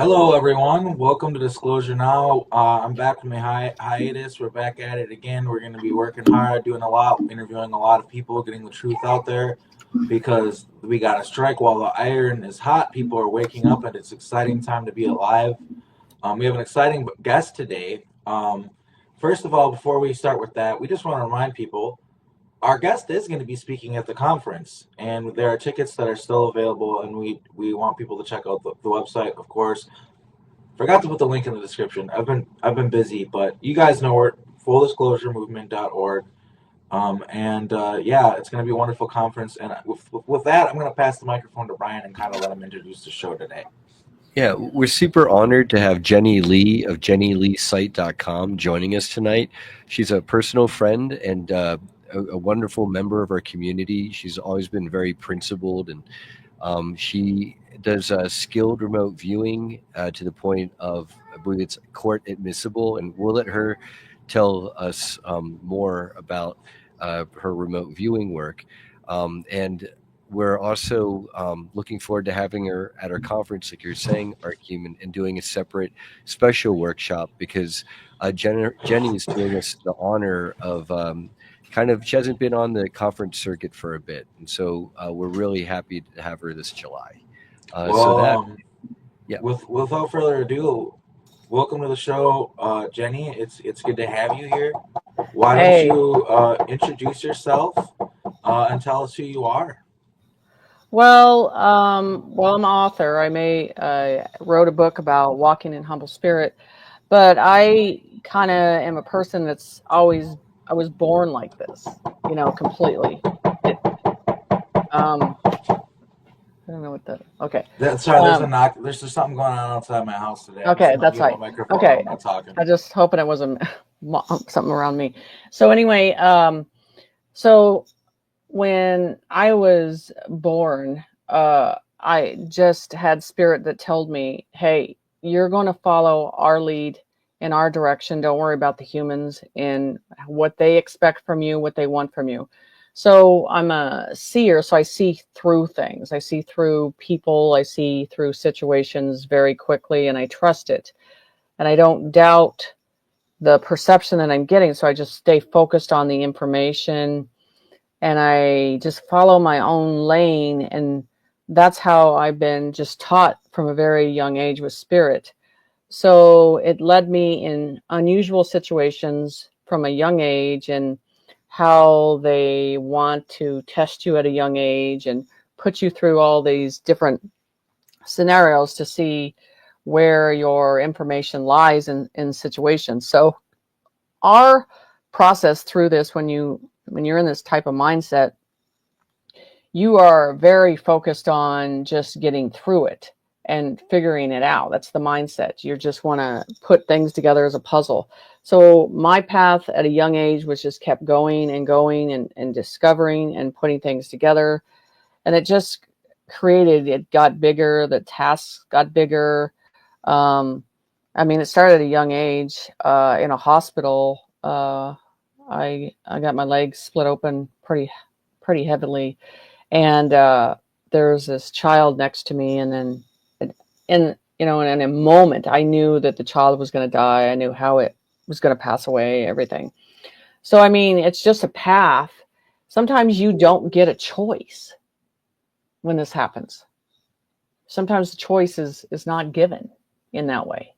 Hello, everyone. Welcome to Disclosure Now. I'm back from a hiatus. We're back at it again. We're going to be working hard, doing a lot, interviewing a lot of people, getting the truth out there because we got to strike while the iron is hot. People are waking up, and it's an exciting time to be alive. We have an exciting guest today. First of all, before we start with that, we just want to remind people our guest is going to be speaking at the conference, and there are tickets that are still available, and we want people to check out the website, of course. Forgot to put the link in the description. I've been busy, but you guys know where fulldisclosuremovement.org. Yeah, it's going to be a wonderful conference. And with that, I'm going to pass the microphone to Brian and kind of let him introduce the show today. Yeah, we're super honored to have Jenny Lee of jennyleesite.com joining us tonight. She's a personal friend and a wonderful member of our community. She's always been very principled, and she does skilled remote viewing to the point of, I believe it's court admissible, and we'll let her tell us more about her remote viewing work. And we're also looking forward to having her at our conference, like you're saying, Arkheim, and doing a separate special workshop because Jenny is doing us the honor of she hasn't been on the conference circuit for a bit. And so we're really happy to have her this July. Yeah. Without further ado, welcome to the show, Jenny. It's good to have you here. Why don't you introduce yourself and tell us who you are? Well, I'm an author. I wrote a book about walking in humble spirit, but I kind of am a person that's I was born like this, completely. I don't know what that. Okay. Sorry, there's a knock. There's just something going on outside my house today. Okay, that's right. Okay, I'm not talking. I just hoping it wasn't something around me. So anyway, so when I was born, I just had spirit that told me, "Hey, you're going to follow our lead in our direction. Don't worry about the humans and what they expect from you, what they want from you." So I'm a seer, so I see through things. I see through people. I see through situations very quickly, and I trust it. And I don't doubt the perception that I'm getting, so I just stay focused on the information, and I just follow my own lane. And that's how I've been just taught from a very young age with spirit. So it led me in unusual situations from a young age, and how they want to test you at a young age and put you through all these different scenarios to see where your information lies in situations. So our process through this, when you're in this type of mindset, you are very focused on just getting through it and figuring it out. That's the mindset. You just want to put things together as a puzzle. So my path at a young age was just kept going and going and discovering and putting things together. And it just it got bigger. The tasks got bigger. It started at a young age in a hospital. I got my legs split open pretty heavily. And there was this child next to me, and then in a moment, I knew that the child was going to die. I knew how it was going to pass away, everything. So, it's just a path. Sometimes you don't get a choice when this happens. Sometimes the choice is not given in that way.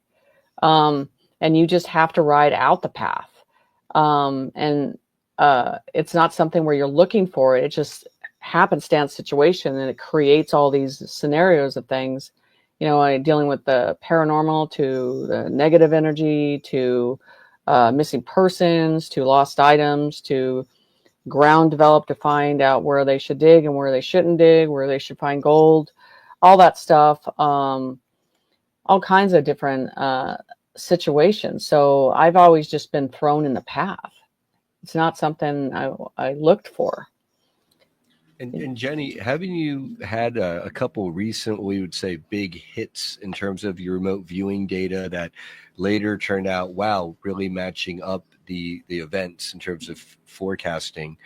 And you just have to ride out the path. It's not something where you're looking for it. It just happenstance situation, and it creates all these scenarios of things, dealing with the paranormal, to the negative energy, to missing persons, to lost items, to ground developed to find out where they should dig and where they shouldn't dig, where they should find gold, all that stuff, all kinds of different situations. So I've always just been thrown in the path. It's not something I looked for. And Jenny, haven't you had a couple recent, we would say, big hits in terms of your remote viewing data that later turned out, wow, really matching up the events in terms of forecasting?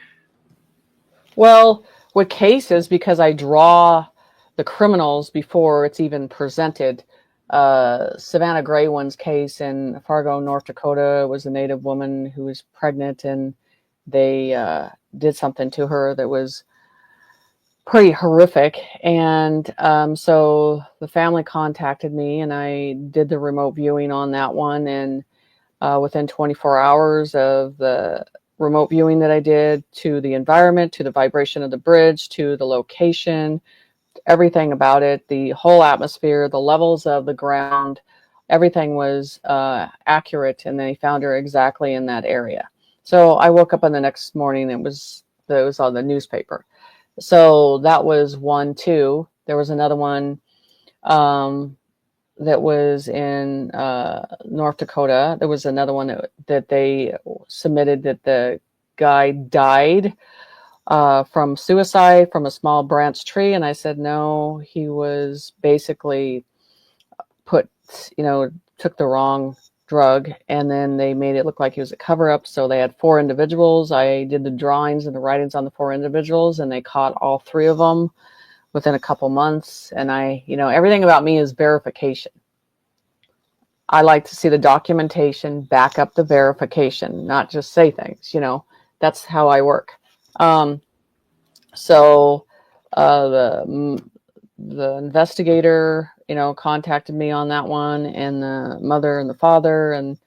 Well, with cases, because I draw the criminals before it's even presented, Savannah Gray one's case in Fargo, North Dakota. It was a Native woman who was pregnant, and they did something to her that was pretty horrific. And so the family contacted me, and I did the remote viewing on that one. And within 24 hours of the remote viewing that I did, to the environment, to the vibration of the bridge, to the location, everything about it, the whole atmosphere, the levels of the ground, everything was accurate, and they found her exactly in that area. So I woke up on the next morning, it was on the newspaper. So that was one. Two, there was another one that was in North Dakota. There was another one that they submitted that the guy died from suicide from a small branch tree. And I said, no, he was basically took the wrong drug. And then they made it look like he was a cover up. So they had 4 individuals. I did the drawings and the writings on the 4 individuals, and they caught all 3 of them within a couple months. And everything about me is verification. I like to see the documentation back up the verification, not just say things, that's how I work. So the investigator, contacted me on that one, and the mother and the father, and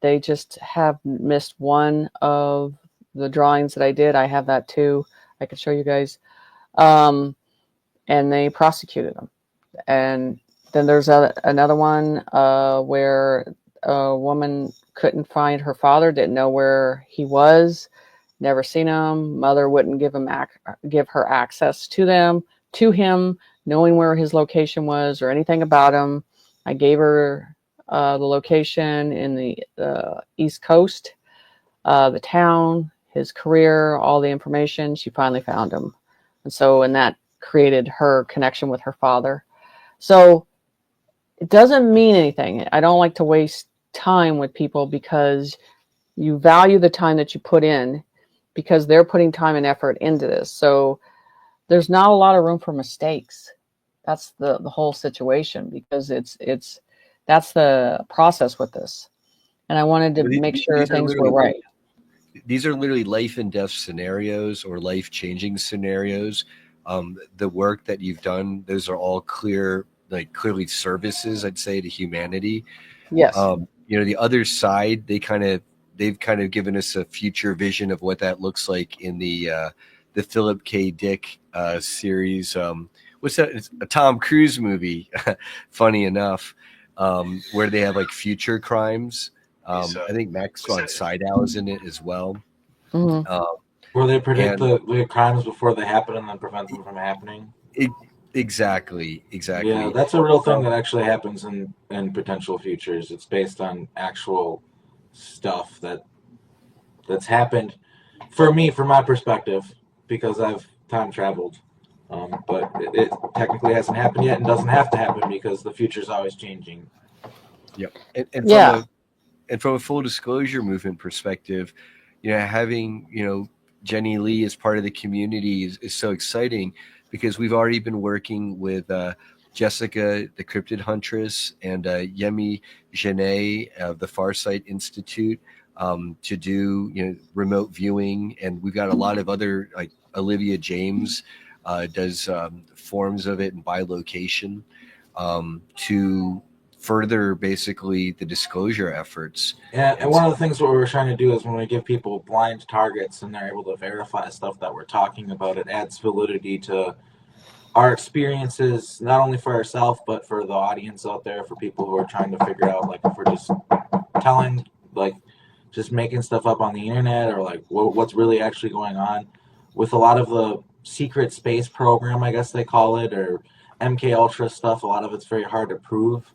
they just have missed one of the drawings that I did. I have that too. I could show you guys. And they prosecuted them. And then there's another one where a woman couldn't find her father, didn't know where he was, never seen him. Mother wouldn't give her access to him, knowing where his location was or anything about him. I gave her the location in the East Coast, the town, his career, all the information. She finally found him. And that created her connection with her father. So it doesn't mean anything. I don't like to waste time with people, because you value the time that you put in, because they're putting time and effort into this. So there's not a lot of room for mistakes. That's the whole situation, because that's the process with this. And I wanted to make sure things were right. These are literally life and death scenarios, or life-changing scenarios. The work that you've done, those are all clearly services, I'd say, to humanity. Yes. The other side, they've kind of given us a future vision of what that looks like in the Philip K. Dick series. What's that? It's a Tom Cruise movie, funny enough, where they have future crimes. I think Max von Sydow is in it as well. Mm-hmm. Where they predict the crimes before they happen and then prevent them from happening. Exactly. Yeah, that's a real thing that actually happens in potential futures. It's based on actual stuff that's happened for me, from my perspective, because I've time traveled. But it technically hasn't happened yet, and doesn't have to happen, because the future's always changing. Yep. And from a full disclosure movement perspective, having Jenny Lee as part of the community is so exciting, because we've already been working with Jessica, the Cryptid Huntress, and Yemi Genet of the Farsight Institute to do remote viewing, and we've got a lot of other, like Olivia James does forms of it and by location to further basically the disclosure efforts. Yeah, and one of the things what we're trying to do is when we give people blind targets and they're able to verify stuff that we're talking about, it adds validity to our experiences, not only for ourselves, but for the audience out there, for people who are trying to figure out, if we're just telling, just making stuff up on the internet, or what's really actually going on. With a lot of the secret space program, I guess they call it, or MK Ultra stuff, a lot of it's very hard to prove.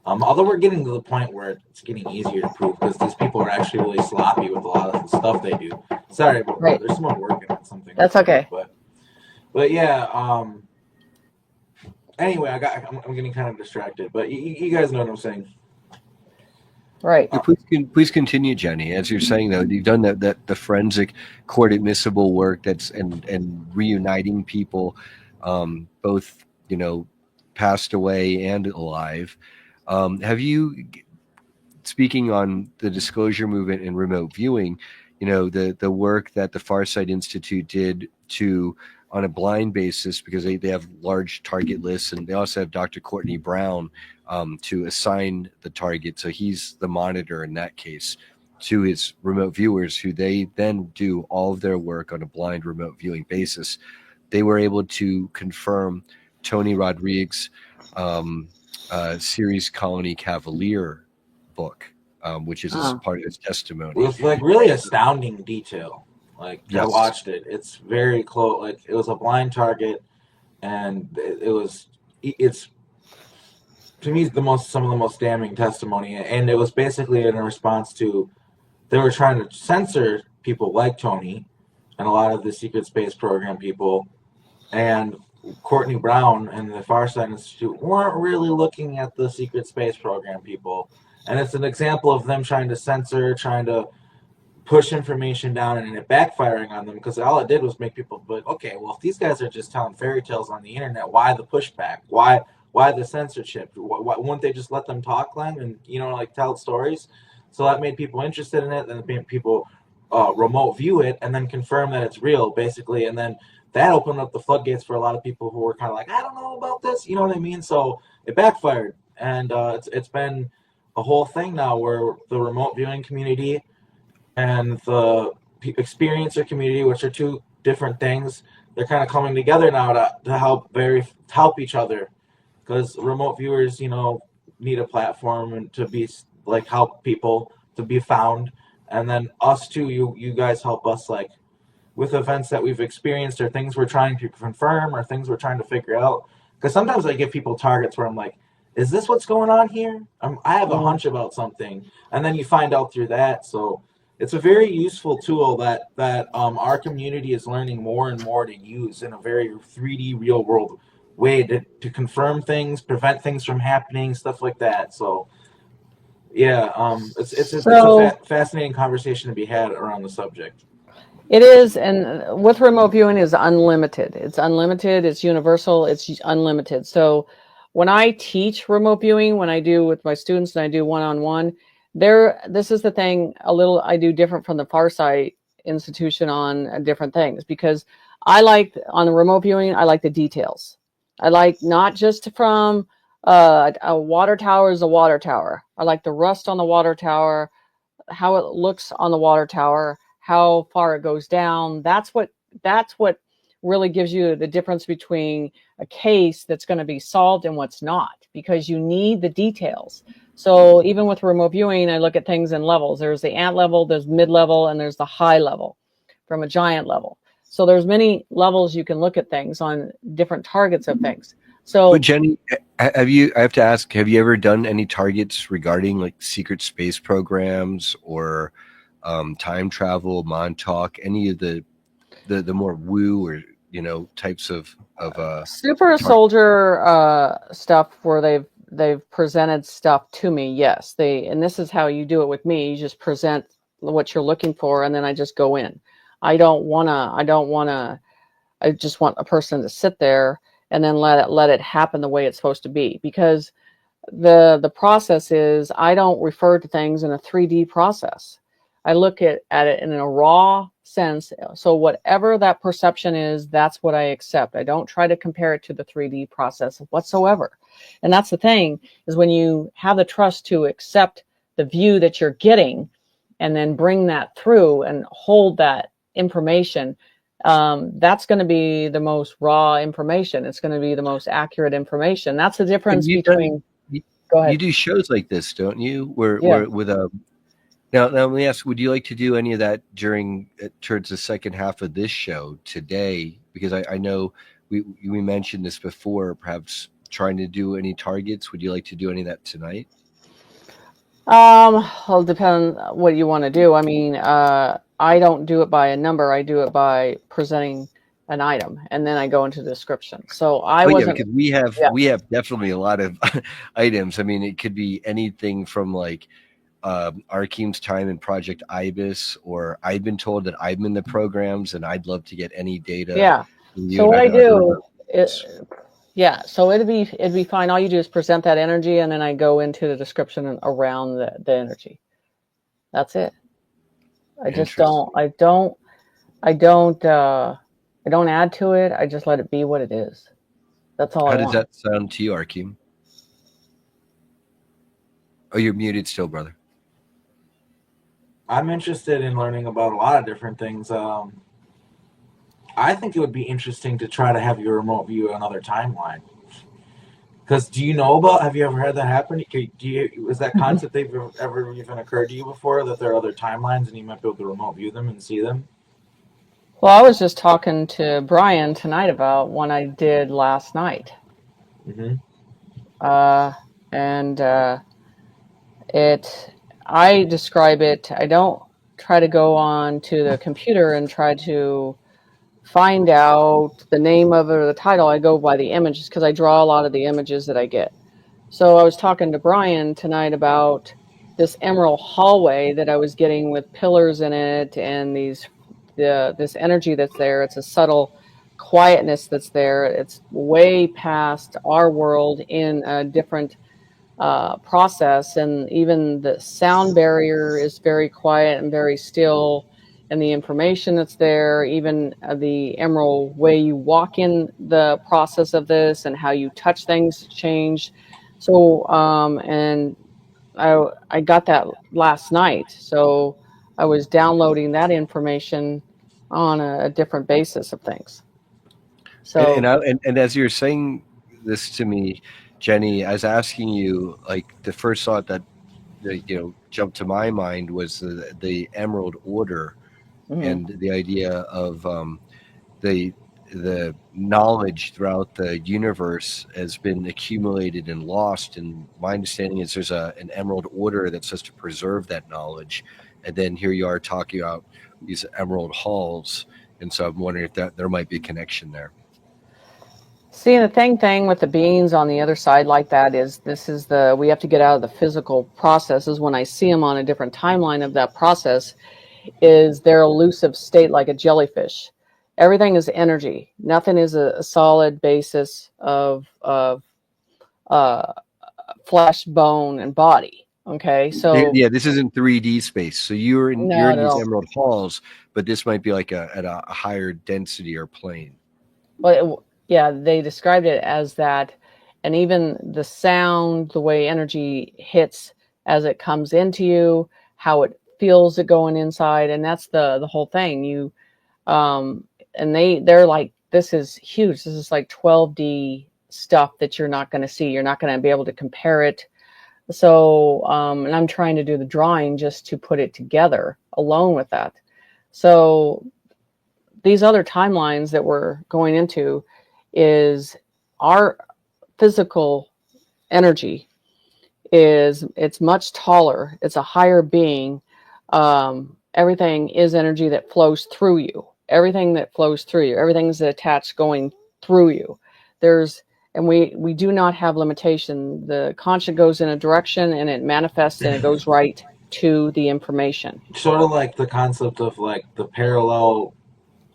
Although we're getting to the point where it's getting easier to prove, because these people are actually really sloppy with a lot of the stuff they do. Sorry about that. There's someone working on something. That's okay. But yeah. Anyway, I'm getting kind of distracted. But you guys know what I'm saying. Right. Please continue, Jenny. As you're saying, though, you've done that the forensic court admissible work and reuniting people, both passed away and alive. Have you, speaking on the disclosure movement and remote viewing, the work that the Farsight Institute did to, on a blind basis, because they have large target lists, and they also have Dr. Courtney Brown to assign the target. So he's the monitor in that case to his remote viewers, who they then do all of their work on a blind remote viewing basis. They were able to confirm Tony Rodriguez's Series Colony Cavalier book, which is part of his testimony. With like really astounding detail. Like Yes. I watched it. It's very close. Like it was a blind target, and it's to me some of the most damning testimony. And it was basically in a response to, they were trying to censor people like Tony and a lot of the secret space program people, and Courtney Brown and the Farsight Institute weren't really looking at the secret space program people. And it's an example of them trying to censor, trying to push information down, and it backfiring on them, because all it did was make people be like, okay, well, if these guys are just telling fairy tales on the internet, why the pushback? Why the censorship? Why wouldn't they just let them talk, Glenn, and like tell stories? So that made people interested in it, and it made people remote view it and then confirm that it's real, basically. And then that opened up the floodgates for a lot of people who were kind of like, I don't know about this, you know what I mean? So it backfired, and it's been a whole thing now where the remote viewing community and the experiencer community, which are two different things, they're kind of coming together now to help each other, because remote viewers, need a platform and to be like help people to be found, and then us too. You guys help us, like with events that we've experienced or things we're trying to confirm or things we're trying to figure out. Because sometimes I give people targets where I'm like, is this what's going on here? I have a hunch about something, and then you find out through that. So it's a very useful tool that our community is learning more and more to use in a very 3D real world way to confirm things, prevent things from happening, stuff like that. So yeah, it's a fascinating conversation to be had around the subject. It is, and with remote viewing is unlimited. It's unlimited, it's universal, it's unlimited. So when I teach remote viewing, when I do with my students and I do one-on-one, this is the thing I do different from the Farsight Institution on different things, because I like, on the remote viewing, I like the details. I like not just from a water tower is a water tower. I like the rust on the water tower, how it looks on the water tower, how far it goes down. That's what really gives you the difference between a case that's going to be solved and what's not, because you need the details. So even with remote viewing, I look at things in levels. There's the ant level, there's mid-level, and there's the high level from a giant level. So there's many levels you can look at things on, different targets of things. So, but Jenny, I have to ask, have you ever done any targets regarding like secret space programs or time travel, Montauk, any of the more woo or types of super soldier stuff where they've presented stuff to me? Yes, and this is how you do it with me. You just present what you're looking for, and then I just go in. I just want a person to sit there and then let it happen the way it's supposed to be, because the process is, I don't refer to things in a 3D process. I look at it in a raw sense. So whatever that perception is, that's what I accept. I don't try to compare it to the 3D process whatsoever. And that's the thing, is when you have the trust to accept the view that you're getting and then bring that through and hold that information, that's going to be the most raw information. It's going to be the most accurate information. That's the difference between... Go ahead. You do shows like this, don't you? Where with now let me ask, would you like to do any of that towards the second half of this show today? Because I know we mentioned this before, perhaps trying to do any targets. Would you like to do any of that tonight? Well, depend what you want to do. I mean, I don't do it by a number. I do it by presenting an item, and then I go into the description. So because we have definitely a lot of items. I mean, it could be anything from like Arkheim's time in Project Ibis, or I've been told that I'm in the programs, and I'd love to get any data. Yeah. From you. So what I do is, Yeah, so it'd be fine. All you do is present that energy, and then I go into the description around the energy. That's it. I just Interesting. I don't add to it. I just let it be what it is. That's all I How does want. that sound to you, Arkheim? Oh, you're muted still, brother. I'm interested in learning about a lot of different things. I think it would be interesting to try to have your remote view another timeline. Because do you know about? Have you ever had that happen? Is that concept ever even occurred to you before that there are other timelines and you might be able to remote view them and see them? Well, I was just talking to Brian tonight about one I did last night. Mm-hmm. Uh, and it, I describe it, I don't try to go on to the computer and try to find out the name of it or the title. I go by the images because I draw a lot of the images that I get. So I was talking to Brian tonight about this emerald hallway that I was getting with pillars in it and this energy that's there. It's a subtle quietness that's there. It's way past our world in a different process, and even the sound barrier is very quiet and very still. And the information that's there, even the emerald way you walk in the process of this and how you touch things change. So, and I got that last night. So I was downloading that information on a different basis of things. So, And as you're saying this to me, Jenny, I was asking you, like, the first thought that jumped to my mind was the Emerald Order, mhm. and the idea of the the knowledge throughout the universe has been accumulated and lost. And my understanding is there's an Emerald Order that's supposed to preserve that knowledge. And then here you are talking about these Emerald Halls, and so I'm wondering if that there might be a connection there. See, the thing with the beings on the other side like that is this is we have to get out of the physical processes. When I see them on a different timeline of that process, is their elusive state like a jellyfish. Everything is energy. Nothing is a solid basis of uh, flesh, bone, and body. Okay, so Yeah, this isn't 3D space. So you're not in at these all. Emerald Halls, but this might be like at a higher density or plane. But yeah, they described it as that, and even the sound, the way energy hits as it comes into you, how it feels it going inside, and that's the whole thing. And they're like, this is huge. This is like 12D stuff that you're not going to see. You're not going to be able to compare it. So, and I'm trying to do the drawing just to put it together alone with that. So these other timelines that we're going into is our physical energy it's much taller, it's a higher being. Everything is energy that flows through you, everything that flows through you, everything's attached going through you. There's and we do not have limitation. The conscious goes in a direction and it manifests and it goes right to the information. Sort of like the concept of like the parallel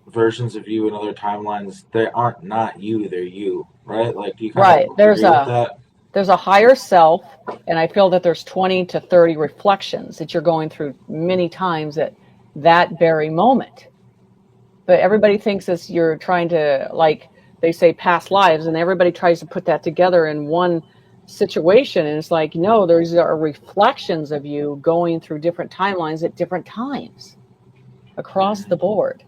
versions of you in other timelines. They aren't not you; they're you, right? Like, do you kind Right. of agree with that? There's a higher self, and I feel that there's 20 to 30 reflections that you're going through many times at that very moment. But everybody thinks that you're trying to, like they say, past lives, and everybody tries to put that together in one situation. And it's like, no, these are reflections of you going through different timelines at different times across the board.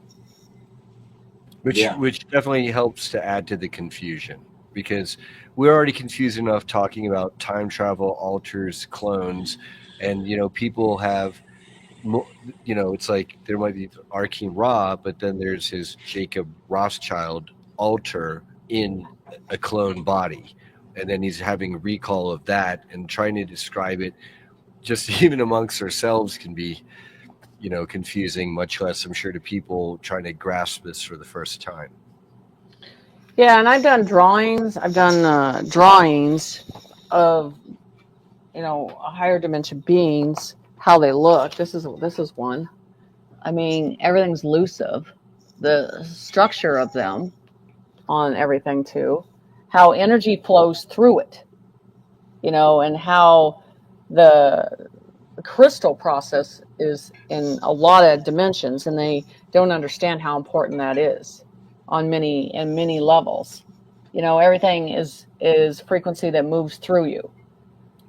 Yeah. Which definitely helps to add to the confusion, because we're already confused enough talking about time travel, alters, clones, and people have it's like there might be Arkheim Ra, but then there's his Jacob Rothschild alter in a clone body, and then he's having recall of that and trying to describe it. Just even amongst ourselves can be confusing, much less I'm sure to people trying to grasp this for the first time. Yeah, and I've done drawings. I've done drawings of higher dimension beings, how they look. This is one. I mean, everything's elusive. The structure of them on everything too, how energy flows through it, and how the crystal process is in a lot of dimensions, and they don't understand how important that is on many levels. Everything is frequency that moves through you.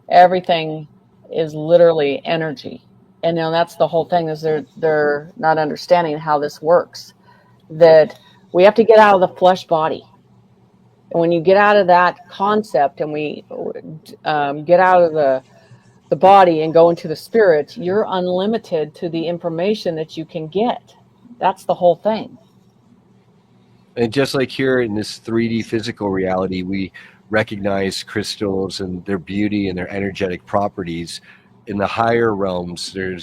Everything is literally energy. And that's the whole thing, is they're not understanding how this works. That we have to get out of the flesh body. And when you get out of that concept, and we get out of the body and go into the spirit, you're unlimited to the information that you can get. That's the whole thing. And just like here in this 3D physical reality, we recognize crystals and their beauty and their energetic properties. In the higher realms, they're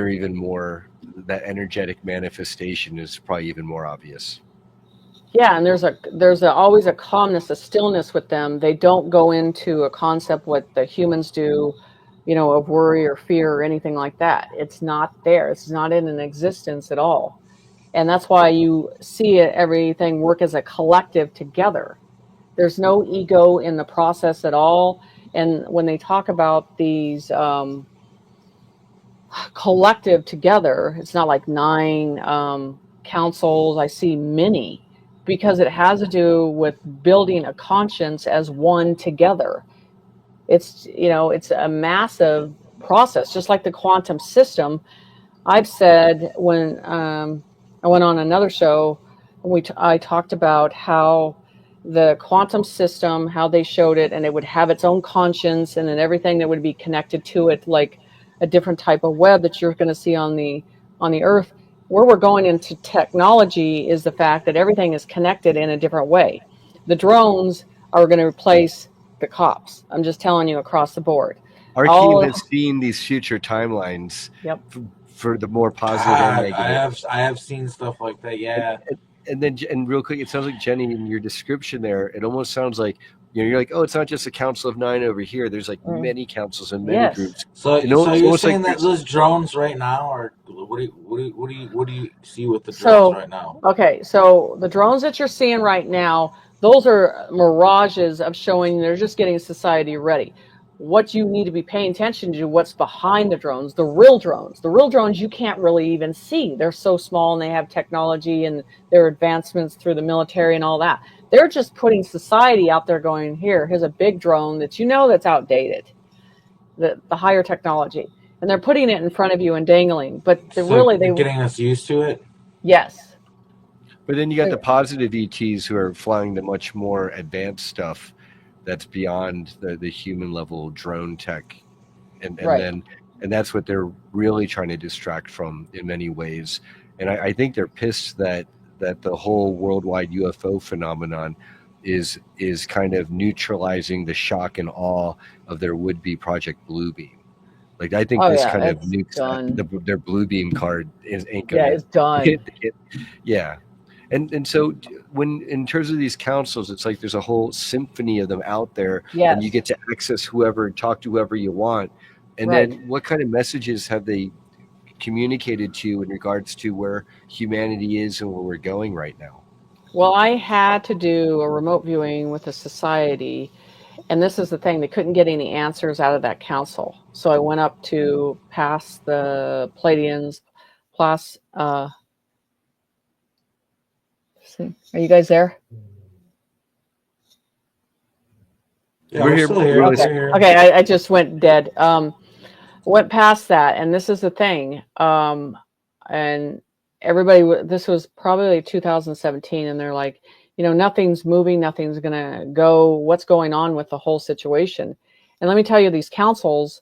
even more, that energetic manifestation is probably even more obvious. Yeah, and there's always a calmness, a stillness with them. They don't go into a concept what the humans do, of worry or fear or anything like that. It's not there. It's not in an existence at all. And that's why you see everything work as a collective together. There's no ego in the process at all. And when they talk about these collective together, it's not like 9 councils. I see many, because it has to do with building a conscience as one together. It's a massive process, just like the quantum system. I've said, when I went on another show, I talked about how the quantum system, how they showed it, and it would have its own conscience, and then everything that would be connected to it, like a different type of web that you're going to see on the earth. Where we're going into technology is the fact that everything is connected in a different way. The drones are going to replace the cops. I'm just telling you, across the board. Arkheim has seen these future timelines. Yep. For the more positive and negative. I have seen stuff like that. Yeah. And real quick, it sounds like, Jenny, in your description there, it almost sounds like, you're like, oh, it's not just a council of 9 over here. There's like many councils and many groups. So you're saying that those drones right now are, what do you see with the drones right now? Okay, so the drones that you're seeing right now, those are mirages of showing they're just getting society ready. What you need to be paying attention to, what's behind the drones, the real drones. The real drones you can't really even see. They're so small, and they have technology and their advancements through the military and all that. They're just putting society out there going, here's a big drone that that's outdated, the higher technology. And they're putting it in front of you and dangling. But they're getting us used to it? Yes. But then you got the positive ETs who are flying the much more advanced stuff that's beyond the human level drone tech, and that's what they're really trying to distract from in many ways. And I think they're pissed that the whole worldwide UFO phenomenon is kind of neutralizing the shock and awe of their would-be Project Bluebeam. Like, I think this kind of nukes their Bluebeam card ain't gonna. Yeah, it's done. Yeah. And so when, in terms of these councils, it's like there's a whole symphony of them out there, and you get to access whoever and talk to whoever you want. And then what kind of messages have they communicated to you in regards to where humanity is and where we're going right now? Well, I had to do a remote viewing with a society, and this is the thing, they couldn't get any answers out of that council. So I went up to past the Pleiadians, plus are you guys there? Yeah, we're still here. Okay, I just went dead. Went past that, and this is the thing. And everybody, this was probably 2017, and they're like, nothing's moving, nothing's gonna go. What's going on with the whole situation? And let me tell you, these councils.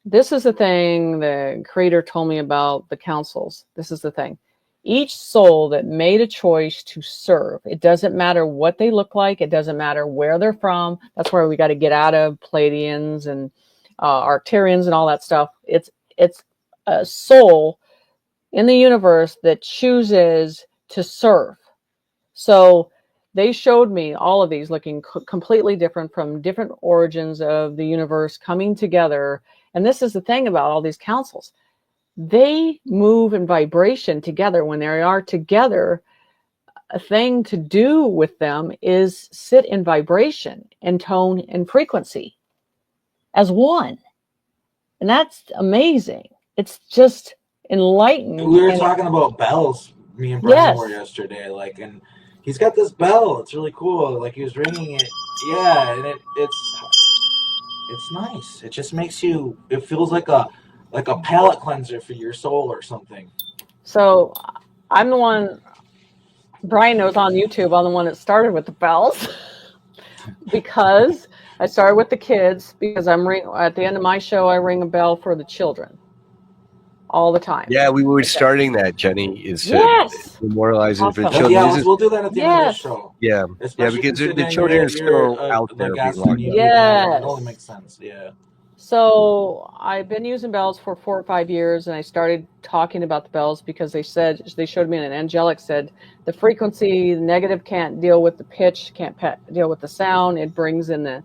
This is the thing the creator told me about the councils. This is the thing. Each soul that made a choice to serve, it doesn't matter what they look like, it doesn't matter where they're from. That's where we got to get out of Pleiadians and Arcturians and all that stuff. It's a soul in the universe that chooses to serve. So they showed me all of these looking completely different, from different origins of the universe coming together. And this is the thing about all these councils. They move in vibration together. When they are together, thing to do with them is sit in vibration and tone and frequency as one. And that's amazing. It's just enlightened. We were talking about bells, me and Brian were Yes. yesterday, like, and he's got this bell. It's really cool. Like he was ringing it, yeah, and it's nice. It just makes you. It feels like a palate cleanser for your soul or something. So I'm the one. Brian knows on YouTube. I'm the one that started with the bells because I started with the kids because at the end of my show I ring a bell for the children all the time. Yeah, we were starting that, Jenny, is to Yes. memorialize it for the Awesome. children. Yeah, we'll do that at the end of the Yes. show. Yeah, Especially because the considering children are still you're out the there being guest on locked up. YouTube. Yes. It only makes sense. Yeah. So I've been using bells for 4 or 5 years, and I started talking about the bells because they showed me, an angelic said the frequency, the negative can't deal with the pitch, can't deal with the sound. It brings in the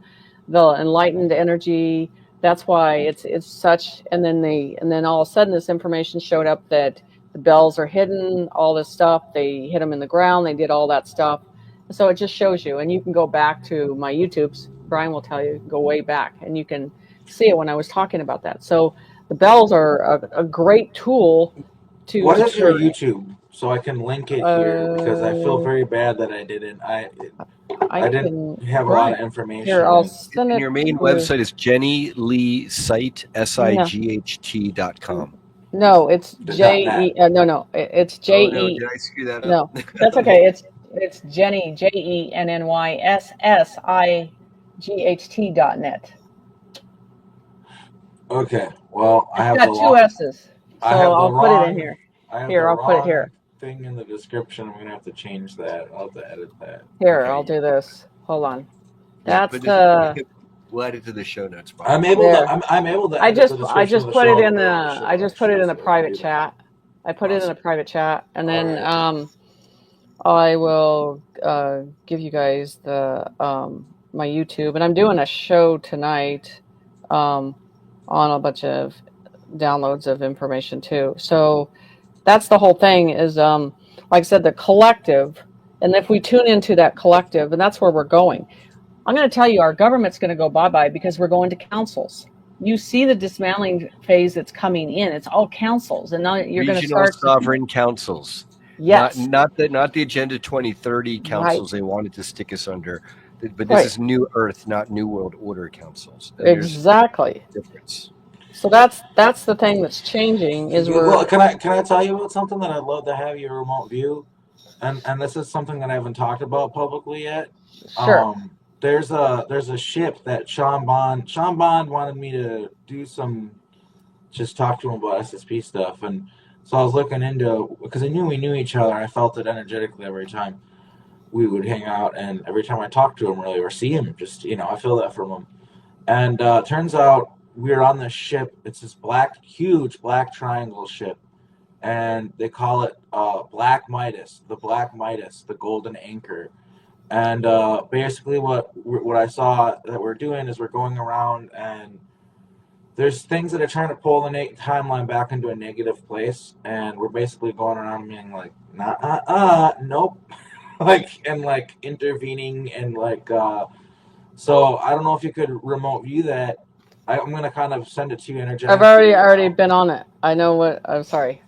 enlightened energy. That's why it's such. And then all of a sudden, this information showed up that the bells are hidden. All this stuff, they hit them in the ground. They did all that stuff. So it just shows you, and you can go back to my YouTubes. Brian will tell you, go way back, and you can see it when I was talking about that. So the bells are a great tool to. What is your YouTube? So I can link it here because I feel very bad that I didn't. I didn't have a lot of information. Here, I'll send it. Your main website is Jenny Lee Sight, SIGHT.com. No, it's JE. No, it's JE. Oh, no, did I screw that up? No, that's okay. It's Jenny, JENNYSSIGHT.net. Okay, well, I have got two S's, so I'll put it in here. I'll put it here. Thing in the description. I'm gonna have to change that. I'll have to edit that. Here, okay. I'll do this. Hold on. That's We'll add it to the show notes. Bob. I'm able to. I just put it in the private chat. I put it in a private chat, and then I will give you guys the my YouTube, and I'm doing a show tonight on a bunch of downloads of information too. So that's the whole thing is like I said, the collective, and if we tune into that collective, and that's where we're going. I'm going to tell you, our government's going to go bye-bye because we're going to councils. You see the dismantling phase that's coming in. It's all councils, and now you're going to start sovereign councils. Yes, not the Agenda 2030 councils they wanted to stick us under, but this is New Earth, not New World Order councils. Exactly. Difference. So that's the thing that's changing. Is can I tell you about something that I'd love to have your remote view, and this is something that I haven't talked about publicly yet. Sure. There's a ship that Sean Bond wanted me to do just talk to him about SSP stuff, and so I was looking into, because I knew we knew each other. I felt it energetically every time we would hang out, and every time I talked to him, really, or see him, just I feel that from him. And turns out we were on this ship. It's this huge black triangle ship, and they call it Black Midas, the Golden Anchor. And basically what I saw that we're doing is we're going around, and there's things that are trying to pull the timeline back into a negative place, and we're basically going around being like, nope, and intervening, and so I don't know if you could remote view that. I'm gonna kind of send it to you energetically. I've already been on it. I know what. I'm sorry.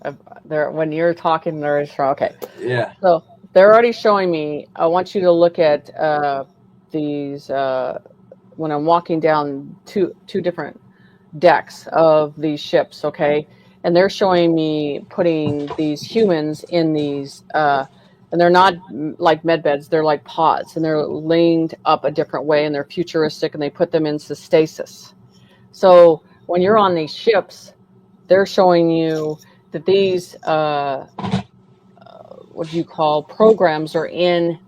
When you're talking, okay. Yeah. So they're already showing me. I want you to look at these when I'm walking down two different decks of these ships. Okay, and they're showing me putting these humans in these. And they're not like med beds, they're like pods, and they're linked up a different way, and they're futuristic, and they put them into stasis. So when you're on these ships, they're showing you that these, what do you call, programs are in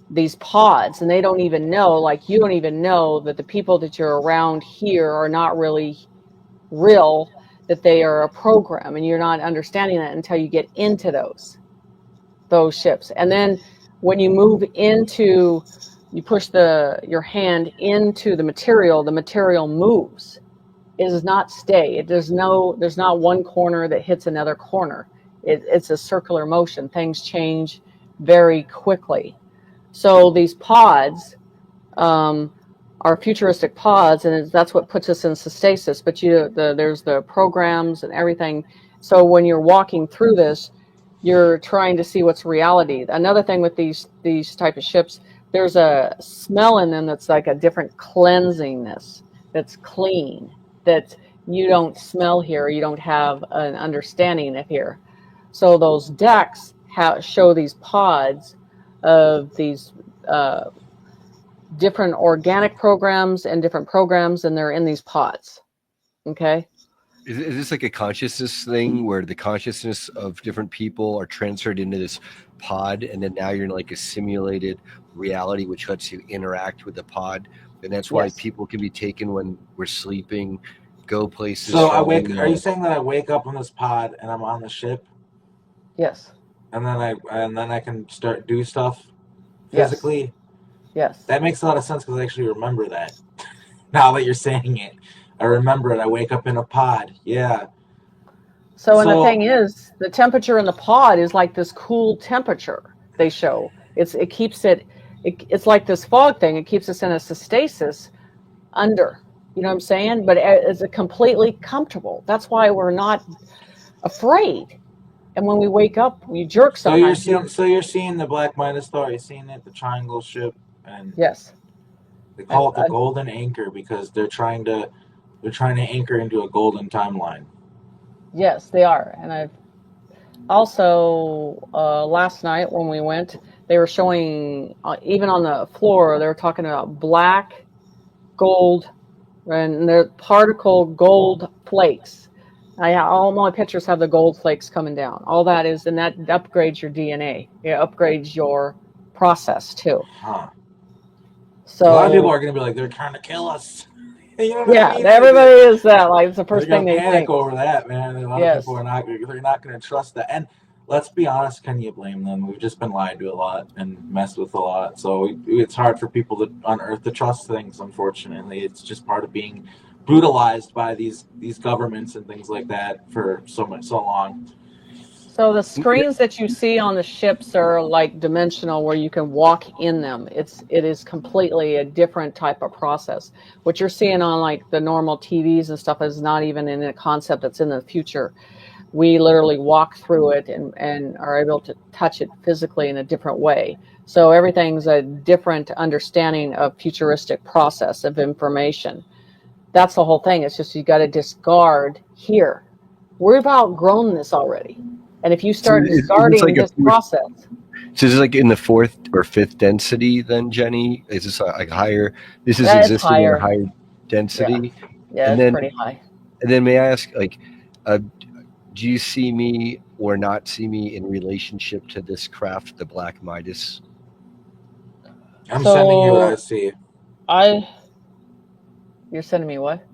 these pods, and they don't even know, like you don't even know that the people that you're around here are not really real, that they are a program, and you're not understanding that until you get into those ships. And then when you move into, you push your hand into the material moves. It does not stay. There's not one corner that hits another corner. It's a circular motion. Things change, very quickly. So these pods are futuristic pods, and that's what puts us in stasis. But there's the programs and everything. So when you're walking through this, you're trying to see what's reality. Another thing with these type of ships, there's a smell in them that's like a different cleansingness, that's clean, that you don't smell here, you don't have an understanding of here. So those decks show these pods of these different organic programs and different programs, and they're in these pods. Okay. Is this like a consciousness thing where the consciousness of different people are transferred into this pod, and then now you're in like a simulated reality which lets you interact with the pod, and that's why Yes. people can be taken when we're sleeping, go places. So are you saying that I wake up on this pod and I'm on the ship, Yes. and then I can start do stuff physically? Yes. That makes a lot of sense because I actually remember that. Now that you're saying it, I remember it. I wake up in a pod. Yeah. So, and the thing is, the temperature in the pod is like this cool temperature they show. It keeps it's like this fog thing. It keeps us in a stasis under. You know what I'm saying? But it's completely comfortable. That's why we're not afraid. And when we wake up, we jerk sometimes. So you're seeing the Black Midas Star. You're seeing it, the triangle ship, and Yes. they call it the golden anchor because they're trying to anchor into a golden timeline. Yes, they are. And I've also last night when we went, they were showing even on the floor. They were talking about black, gold, and they're particle gold flakes. All my pictures have the gold flakes coming down. All that is, and that upgrades your DNA. It upgrades your process too. Huh. So a lot of people are going to be like, they're trying to kill us. You know what I mean? Everybody is that. Like, it's the first thing they panic think. over that, man. A lot of people are not going to trust that. And let's be honest, can you blame them? We've just been lied to a lot and messed with a lot. So it's hard for people to unearth the trust things, unfortunately. It's just part of being brutalized by these governments and things like that for so long. So the screens that you see on the ships are like dimensional, where you can walk in them. It is completely a different type of process. What you're seeing on like the normal TVs and stuff is not even in a concept that's in the future. We literally walk through it and are able to touch it physically in a different way. So everything's a different understanding of futuristic process of information. That's the whole thing. It's just you got to discard here. We've outgrown this already. And if you start discarding like this process. So is this like in the 4th or 5th density then, Jenny? Is this like higher? This is existing higher. in a higher density? Yeah, it's pretty high. And then may I ask, like, do you see me or not see me in relationship to this craft, the Black Midas? I'm sending you what I see. You're sending me what?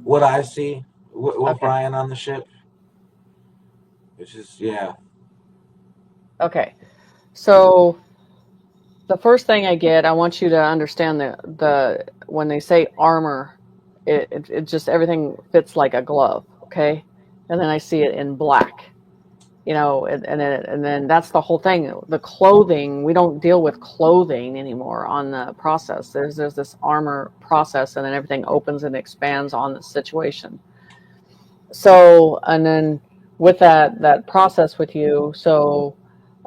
What I see. What Brian on the ship. Which is, yeah. Okay. So the first thing I want you to understand the when they say armor, it just everything fits like a glove, okay? And then I see it in black. You know, and then that's the whole thing. The clothing, we don't deal with clothing anymore on the process. There's this armor process, and then everything opens and expands on the situation. So, and then with that process with you, so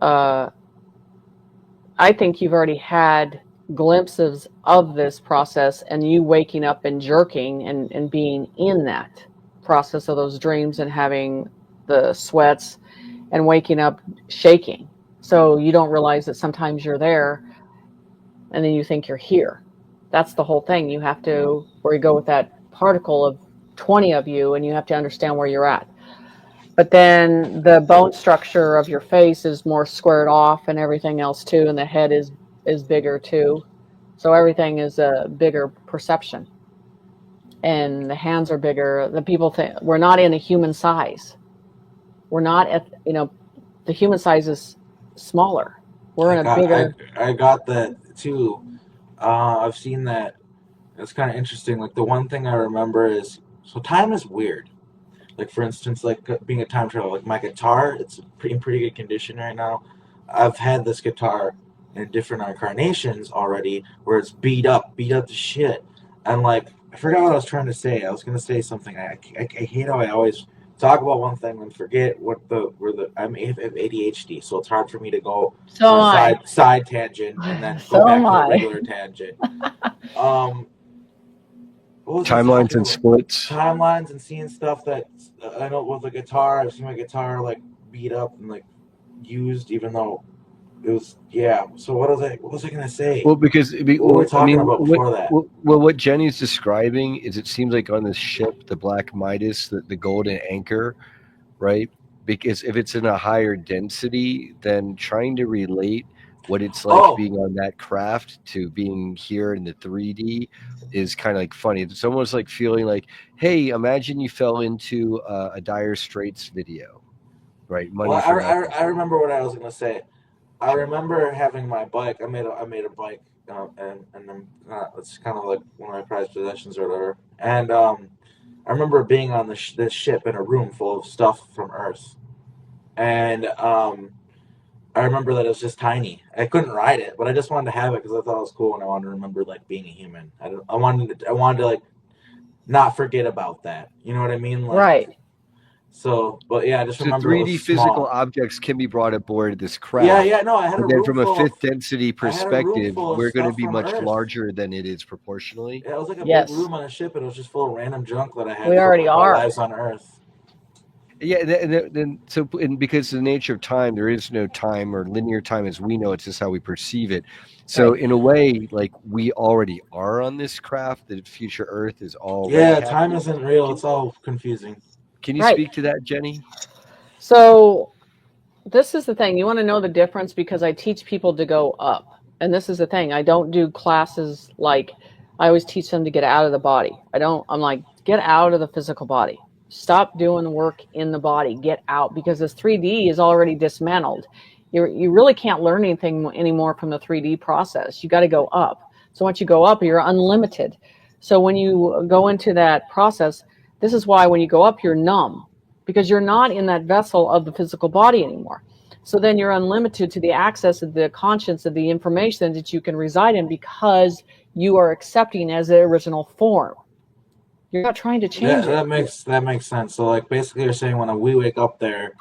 I think you've already had glimpses of this process, and you waking up and jerking and being in that process of those dreams and having the sweats and waking up shaking. So you don't realize that sometimes you're there and then you think you're here. That's the whole thing. You have to, where you go with that particle of 20 of you, and you have to understand where you're at. But then the bone structure of your face is more squared off and everything else too, and the head is bigger too. So everything is a bigger perception. And the hands are bigger. The people think we're not in a human size. We're not at, the human size is smaller. We're in a bigger. I got that too. I've seen that. It's kind of interesting. Like the one thing I remember is, so time is weird. Like for instance, like being a time traveler, like my guitar, it's in pretty good condition right now. I've had this guitar in different incarnations already, where it's beat up to shit, and like I forgot what I was trying to say. I was gonna say something. I hate how I always talk about one thing and forget what the where the I have ADHD, so it's hard for me to go So on am a I. side tangent and then go So back am to a I. regular tangent. Um, what was I Timelines talking and about? splits. Timelines and seeing stuff that I know with the guitar. I've seen my guitar like beat up and like used, even though it was yeah. So what was I gonna say? Well, because What were we I talking mean, about before that? what Jenny's describing is it seems like on this ship, the Black Midas, the golden anchor, right? Because if it's in a higher density, then trying to relate what it's like Oh, being on that craft to being here in the 3D is kind of like funny. It's almost like feeling like, hey, imagine you fell into a Dire Straits video, right? well, Money for nothing. I remember what I was gonna say. I Sure. remember having my bike. I made a bike, and then it's kind of like one of my prized possessions or whatever. And I remember being on this ship in a room full of stuff from Earth, and I remember that it was just tiny. I couldn't ride it, but I just wanted to have it because I thought it was cool, and I wanted to remember like being a human. I wanted to like not forget about that. You know what I mean? Like Right. so, but yeah, I just So remember it was 3D physical small. objects can be brought aboard this Yeah, craft, yeah. No, but then from a fifth density I had a room perspective, full of we're going to stuff be from much Earth. larger than it is proportionally. Yeah, it was like a big Yes. room on a ship, and it was just full of random junk that I had We from already like my are. lives on Earth. Yeah, and because of the nature of time, there is no time or linear time as we know. It's just how we perceive it. So Right. in a way, like we already are on this craft. The future Earth is already Yeah, time happening. isn't real. It's Can, all confusing. can you Right. speak to that, Jenny? So this is the thing. You want to know the difference because I teach people to go up. And this is the thing. I don't do classes like I always teach them to get out of the body. I'm like, get out of the physical body. Stop doing the work in the body. Get out because this 3D is already dismantled. You really can't learn anything anymore from the 3D process. You got to go up. So once you go up, you're unlimited. So when you go into that process, this is why when you go up, you're numb because you're not in that vessel of the physical body anymore. So then you're unlimited to the access of the conscience of the information that you can reside in because you are accepting as the original form. You're not trying to change it. That makes sense. So like basically, you're saying when we wake up there,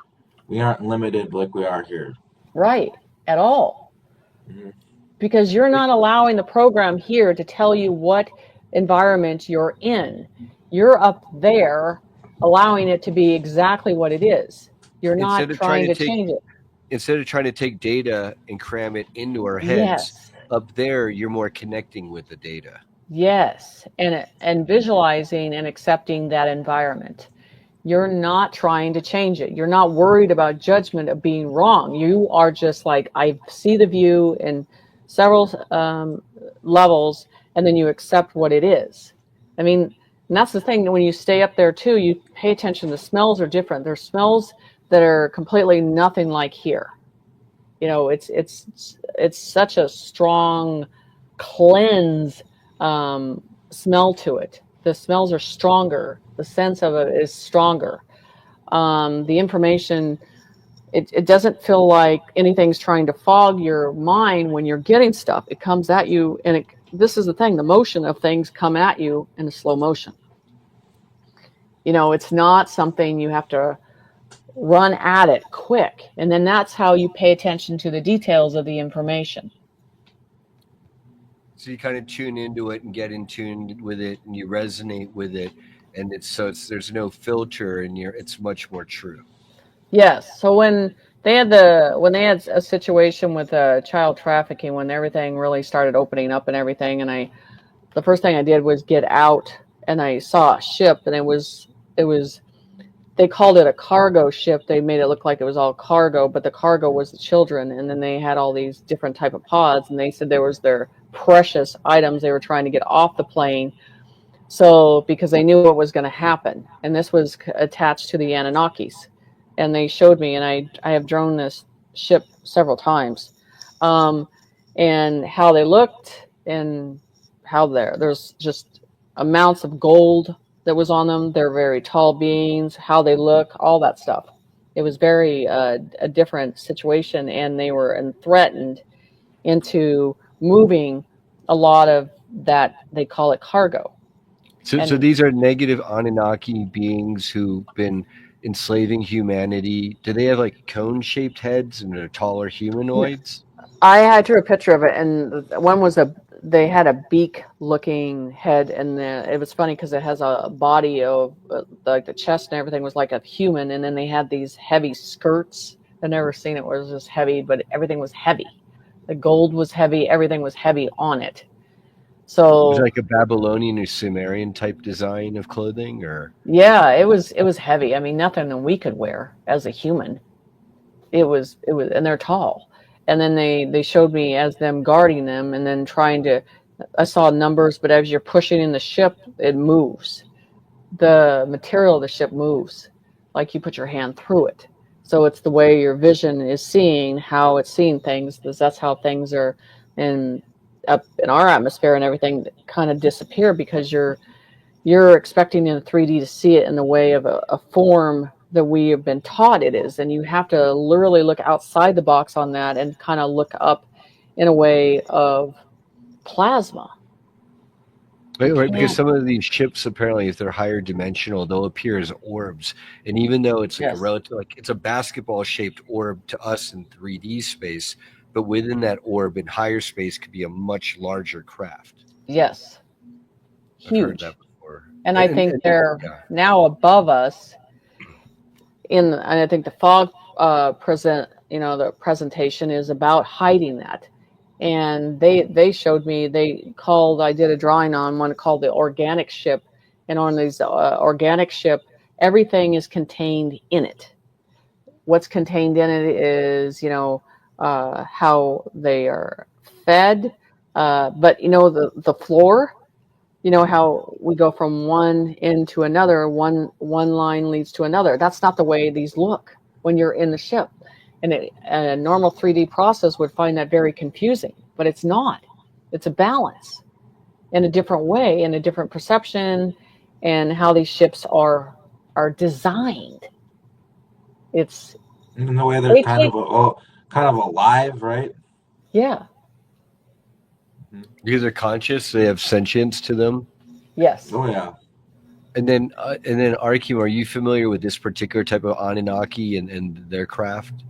we aren't limited like we are here. Right. At all. Mm-hmm. Because you're not allowing the program here to tell you what environment you're in. You're up there allowing it to be exactly what it is. You're not Instead of trying trying to to take change it. instead of trying to take data and cram it into our heads, Yes. up there you're more connecting with the data. Yes. And visualizing and accepting that environment. You're not trying to change it. You're not worried about judgment of being wrong. You are just like, I see the view in several levels, and then you accept what it is. I mean, and that's the thing. When you stay up there too, you pay attention. The smells are different. There's smells that are completely nothing like here. You know, it's such a strong cleanse smell to it. The smells are stronger. The sense of it is stronger. The information, it doesn't feel like anything's trying to fog your mind when you're getting stuff. It comes at you, and this is the thing. The motion of things come at you in a slow motion. You know, it's not something you have to run at it quick. And then that's how you pay attention to the details of the information. So you kind of tune into it and get in tune with it, and you resonate with it, and there's no filter, and it's much more true. Yes. So when they had a situation with child trafficking, when everything really started opening up and everything, and the first thing I did was get out, and I saw a ship, and it was they called it a cargo ship. They made it look like it was all cargo, but the cargo was the children, and then they had all these different type of pods, and they said there was their precious items they were trying to get off the plane. So because they knew what was going to happen, and this was attached to the Anunnakis, and they showed me, and I have drawn this ship several times, and how they looked, and how there's just amounts of gold that was on them. They're very tall beings. How they look, all that stuff. It was very a different situation, and they were threatened into moving a lot of that. They call it cargo. So And these are negative Anunnaki beings who've been enslaving humanity. Do they have like cone-shaped heads and are taller humanoids? I drew a picture of it, and one was they had a beak-looking head, and it was funny because it has a body of like the chest and everything was like a human, and then they had these heavy skirts. I've never seen it where it was just heavy, but everything was heavy. The gold was heavy, everything was heavy on it. Was it So like a Babylonian or Sumerian type design of clothing, or yeah, it was heavy. I mean, nothing that we could wear as a human. It was, and they're tall. And then they showed me as them guarding them, and then trying to. I saw numbers, but as you're pushing in the ship, it moves. The material of the ship moves, like you put your hand through it. So it's the way your vision is seeing how it's seeing things. Because that's how things are in up in our atmosphere, and everything kind of disappear because you're expecting in 3D to see it in the way of a form that we have been taught it is. And you have to literally look outside the box on that and kind of look up in a way of plasma. right? Because Yeah. some of these ships, apparently, if they're higher dimensional, they'll appear as orbs. And even though it's like a Yes. relative, like it's a basketball-shaped orb to us in 3D space, but within that orb in higher space could be a much larger craft. Yes. I've heard Huge. that before. And I think they're yeah. now above us and I think the fog the presentation is about hiding that. And they showed me, I did a drawing on one called the organic ship. And on these organic ship, everything is contained in it. What's contained in it is, how they are fed. But the floor, how we go from one end to another, one line leads to another. That's not the way these look when you're in the ship. And a normal 3D process would find that very confusing, but it's not. It's a balance in a different way, in a different perception, and how these ships are designed. It's In the way they're they kind take of alive, right? yeah, Because they're conscious, they have sentience to them. yes. Oh yeah. And then Arkheim, are you familiar with this particular type of Anunnaki and their craft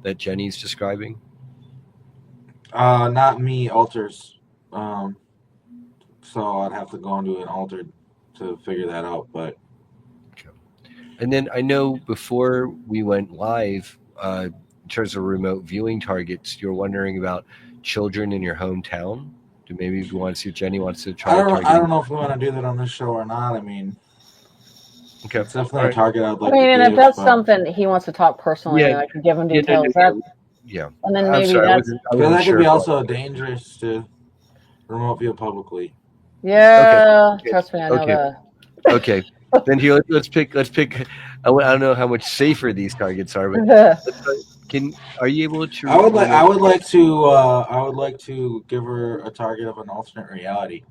that Jenny's describing? Not me, altars. So I'd have to go into an altar to figure that out. But And then I know before we went live, in terms of remote viewing targets, you're wondering about children in your hometown. Do maybe you want to see if Jenny wants to try targeting? I don't know if we want to do that on this show or not. I mean, Okay. it's definitely All a right. target I'd I like mean, to and give. if that's But something he wants to talk personally, Yeah. and I can give him Yeah, details, yeah. and then I'm maybe sorry, that's I because wasn't that sure could be if- also dangerous to remote view publicly. yeah. Okay. Trust me, I know Okay. Okay. Then here, let's pick. I don't know how much safer these targets are, but are you able to? I would like to give her a target of an alternate reality.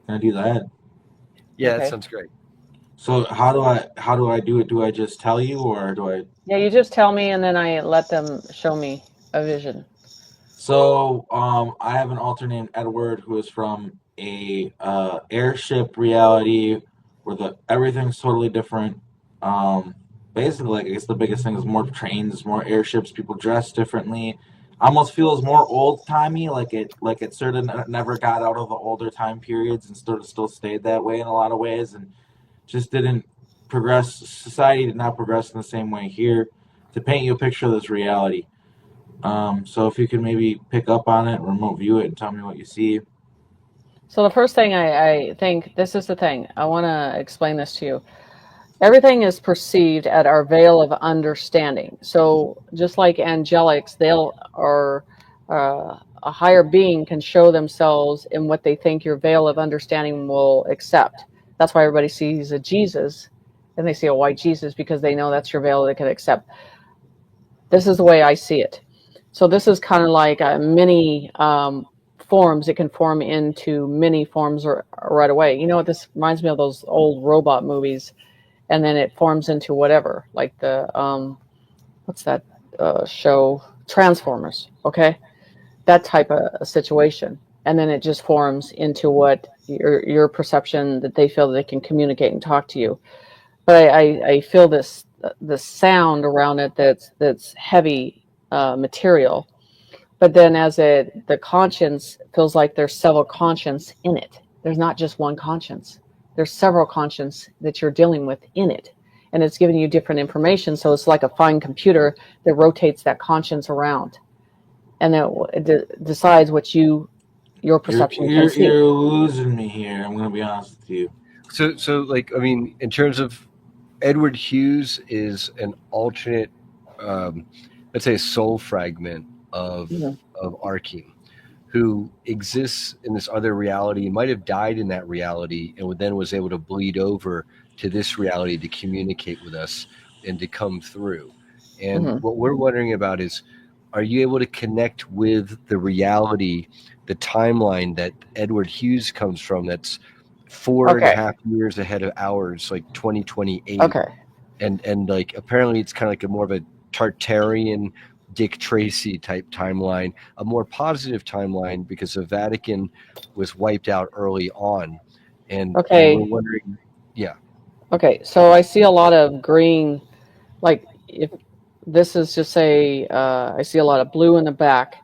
Can I do that? Yeah, Okay. that sounds great. So how do I do it? Do I just tell you, or do I? Yeah, you just tell me, and then I let them show me a vision. So I have an alter named Edward who is from a airship reality where everything's totally different. Basically, like, I guess the biggest thing is more trains, more airships, people dress differently. Almost feels more old timey, like it sort of never got out of the older time periods and sort of still stayed that way in a lot of ways, and just didn't progress. Society did not progress in the same way here. To paint you a picture of this reality. So if you could maybe pick up on it, remote view it, and tell me what you see. So the first thing I think, this is the thing, I want to explain this to you. Everything is perceived at our veil of understanding. So just like angelics, a higher being can show themselves in what they think your veil of understanding will accept. That's why everybody sees a Jesus and they see a white Jesus, because they know that's your veil they can accept. This is the way I see it. So this is kind of like a mini forms. It can form into many forms right away. You know what this reminds me of? Those old robot movies. And then it forms into whatever, like the what's that show? Transformers. Okay, that type of a situation, and then it just forms into what your perception that they feel that they can communicate and talk to you. But I feel this sound around it that's heavy material. But then the conscience feels like there's several conscience in it. There's not just one conscience. There's several conscience that you're dealing with in it. And it's giving you different information. So it's like a fine computer that rotates that conscience around. And then it decides what your perception can see. You're losing me here. I'm going to be honest with you. So like, I mean, in terms of Edward Hughes is an alternate, let's say, a soul fragment of Arkheim, who exists in this other reality, might have died in that reality, and then was able to bleed over to this reality to communicate with us and to come through. And what we're wondering about is, are you able to connect with the reality, the timeline that Edward Hughes comes from, that's 4.5 years ahead of ours, like 2028? Okay. And like, apparently it's kind of like a more of a Tartarian Dick Tracy type timeline, a more positive timeline, because the Vatican was wiped out early on. And we're wondering, Okay, so I see a lot of green, like if this is just say, I see a lot of blue in the back,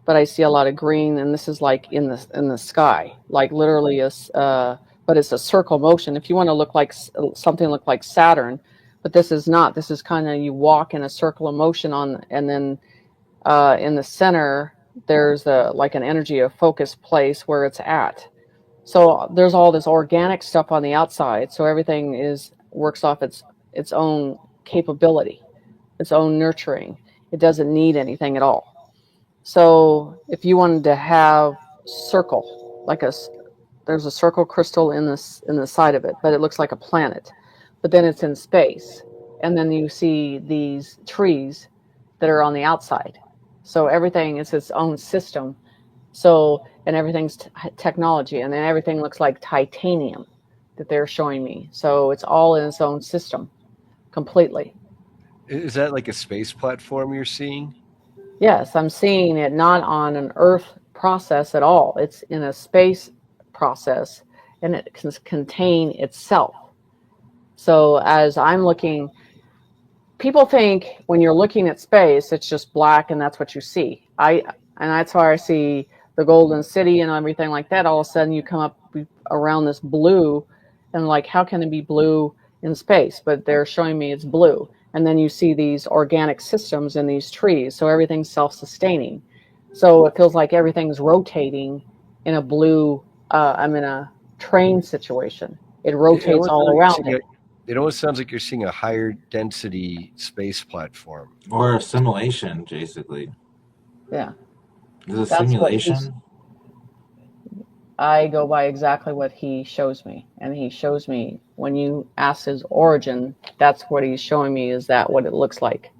but I see a lot of green, and this is like in the sky, like literally but it's a circle motion. If you want to look like something look like Saturn, but this is not. This is kind of, you walk in a circle of motion and then in the center there's like an energy, a focus place where it's at. So there's all this organic stuff on the outside. So everything works off its own capability, its own nurturing. It doesn't need anything at all. So if you wanted to have circle, there's a circle crystal in the side of it, but it looks like a planet. But then it's in space. And then you see these trees that are on the outside. So everything is its own system. And everything's technology, and then everything looks like titanium that they're showing me. So it's all in its own system completely. is that like a space platform you're seeing? Yes, I'm seeing it not on an Earth process at all. It's in a space process, and it can contain itself. So as I'm looking, people think when you're looking at space, it's just black and that's what you see. And that's why I see the Golden City and everything like that. All of a sudden you come up around this blue, and like, how can it be blue in space? But they're showing me it's blue. And then you see these organic systems in these trees. So everything's self-sustaining. So it feels like everything's rotating in a blue, I'm in a train situation. It rotates all around it. It almost sounds like you're seeing a higher density space platform. Or a simulation, basically. Yeah. Is it a simulation? I go by exactly what he shows me. And he shows me, when you ask his origin, that's what he's showing me, is that what it looks like.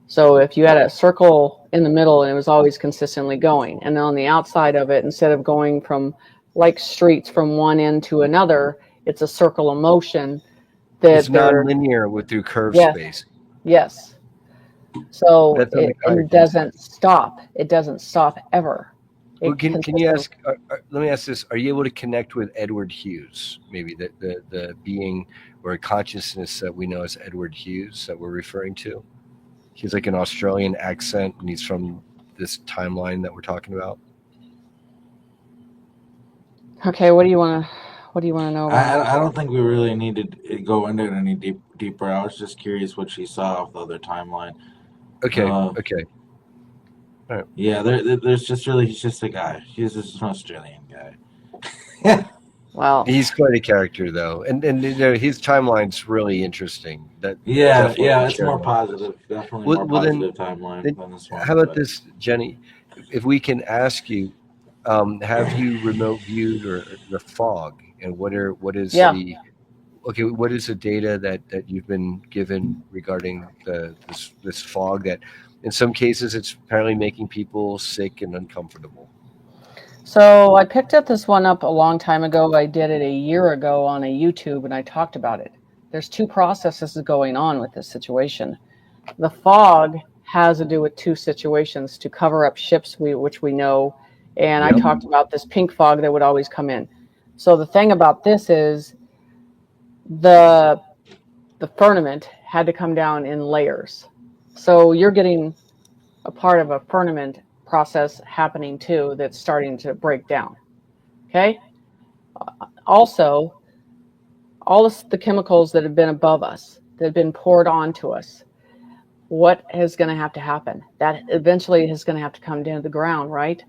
So if you had a circle in the middle and it was always consistently going, and then on the outside of it, instead of going from like streets from one end to another, it's a circle of motion. It's non-linear through curved space. Yes. So it doesn't stop. It doesn't stop ever. Well, can you ask? Let me ask this: are you able to connect with Edward Hughes? Maybe the being or consciousness that we know as Edward Hughes that we're referring to. He's like an Australian accent, and he's from this timeline that we're talking about. Okay, what do you want to know about? I don't think we really need to go into it any deeper. I was just curious what she saw of the other timeline. Okay. Okay. All right. Yeah, there's just really, he's just a guy. He's just an Australian guy. Well, he's quite a character, though, and you know, his timeline's really interesting. It's more positive. Definitely more positive timeline than this one. How about this, Jenny? If we can ask you, have you remote viewed or the fog, and what is the data that you've been given regarding this fog that in some cases it's apparently making people sick and uncomfortable? So I picked this one up a long time ago. I did it a year ago on a YouTube, and I talked about it. There's two processes going on with this situation. The fog has to do with two situations: to cover up ships, which we know, and I Yep. talked about this pink fog that would always come in. So the thing about this is the firmament had to come down in layers. So you're getting a part of a firmament process happening too that's starting to break down. Okay. Also, all the chemicals that have been above us, that have been poured onto us, what is going to have to happen? That eventually is going to have to come down to the ground, right?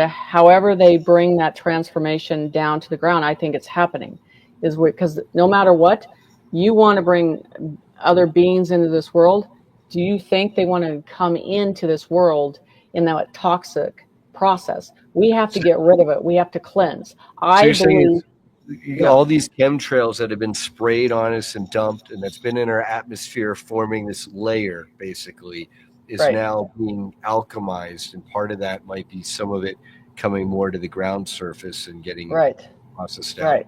However they bring that transformation down to the ground, I think it's happening, is because no matter what, you want to bring other beings into this world. Do you think they want to come into this world in that toxic process? We have to get rid of it. We have to cleanse. So I you're saying believe, yeah, all these chemtrails that have been sprayed on us and dumped, and that's been in our atmosphere, forming this layer, basically, is right, now being alchemized, and part of that might be some of it coming more to the ground surface and getting right, processed out. right,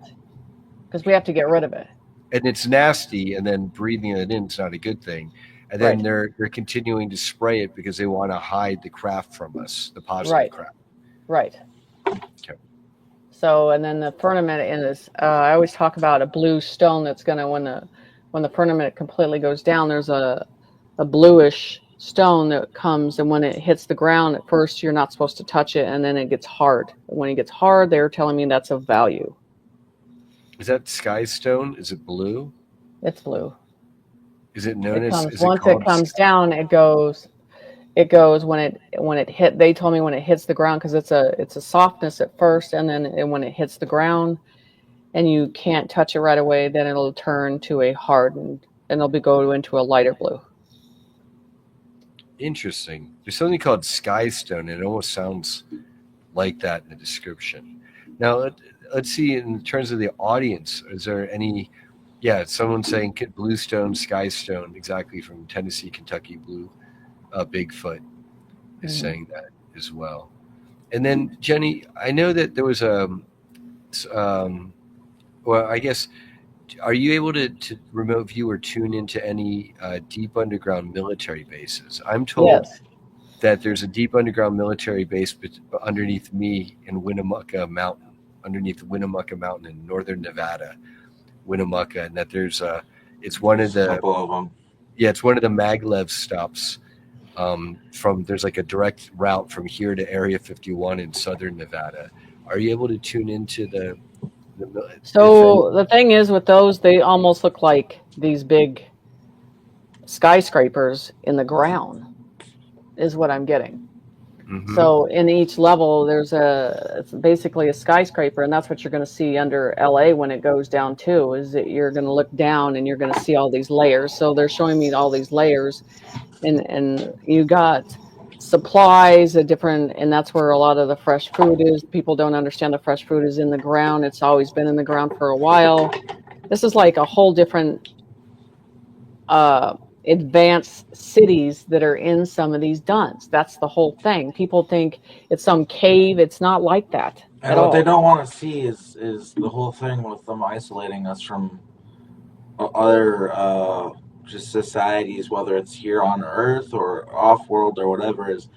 because we have to get rid of it. And it's nasty, and then breathing it in is not a good thing. And then Right, they're continuing to spray it because they want to hide the craft from us, the positive right, craft. right. Okay. So, and then the firmament is, I always talk about a blue stone that's going to, when the firmament completely goes down, there's a bluish stone that comes, and when it hits the ground, at first you're not supposed to touch it, and then it gets hard. When it gets hard, they're telling me that's of value. Is that sky stone? Is it blue? It's blue. Is it known It as? comes, Is it once it called? comes down, it goes when it hit, they told me when it hits the ground, because it's a softness at first, and then when it hits the ground and you can't touch it right away, then it'll turn to a hardened, and it'll go into a lighter blue. Interesting. There's something called sky stone, and it almost sounds like that in the description. Now, let's see, in terms of the audience, is there any, someone saying bluestone, sky stone, exactly, from Tennessee, Kentucky. Blue Bigfoot is saying that as well. And then, Jenny, I know that there was well, I guess, are you able to remote view or tune into any deep underground military bases? I'm told Yes. that there's a deep underground military base underneath me in Winnemucca Mountain, underneath the Winnemucca Mountain in northern Nevada, Winnemucca, and that there's it's one of the couple of them. Yeah, it's one of the maglev stops. There's like a direct route from here to Area 51 in southern Nevada. Are you able to tune into the So the thing is with those, they almost look like these big skyscrapers in the ground, is what I'm getting. Mm-hmm. So in each level, it's basically a skyscraper, and that's what you're going to see under LA when it goes down too, is that you're going to look down and you're going to see all these layers. So they're showing me all these layers, and you got supplies, and that's where a lot of the fresh food is. People don't understand the fresh food is in the ground. It's always been in the ground for a while. This is like a whole different advanced cities that are in some of these duns. That's the whole thing. People think it's some cave. It's not like that And at what they all. don't want to see is the whole thing with them isolating us from other just societies, whether it's here on Earth or off world or whatever. Is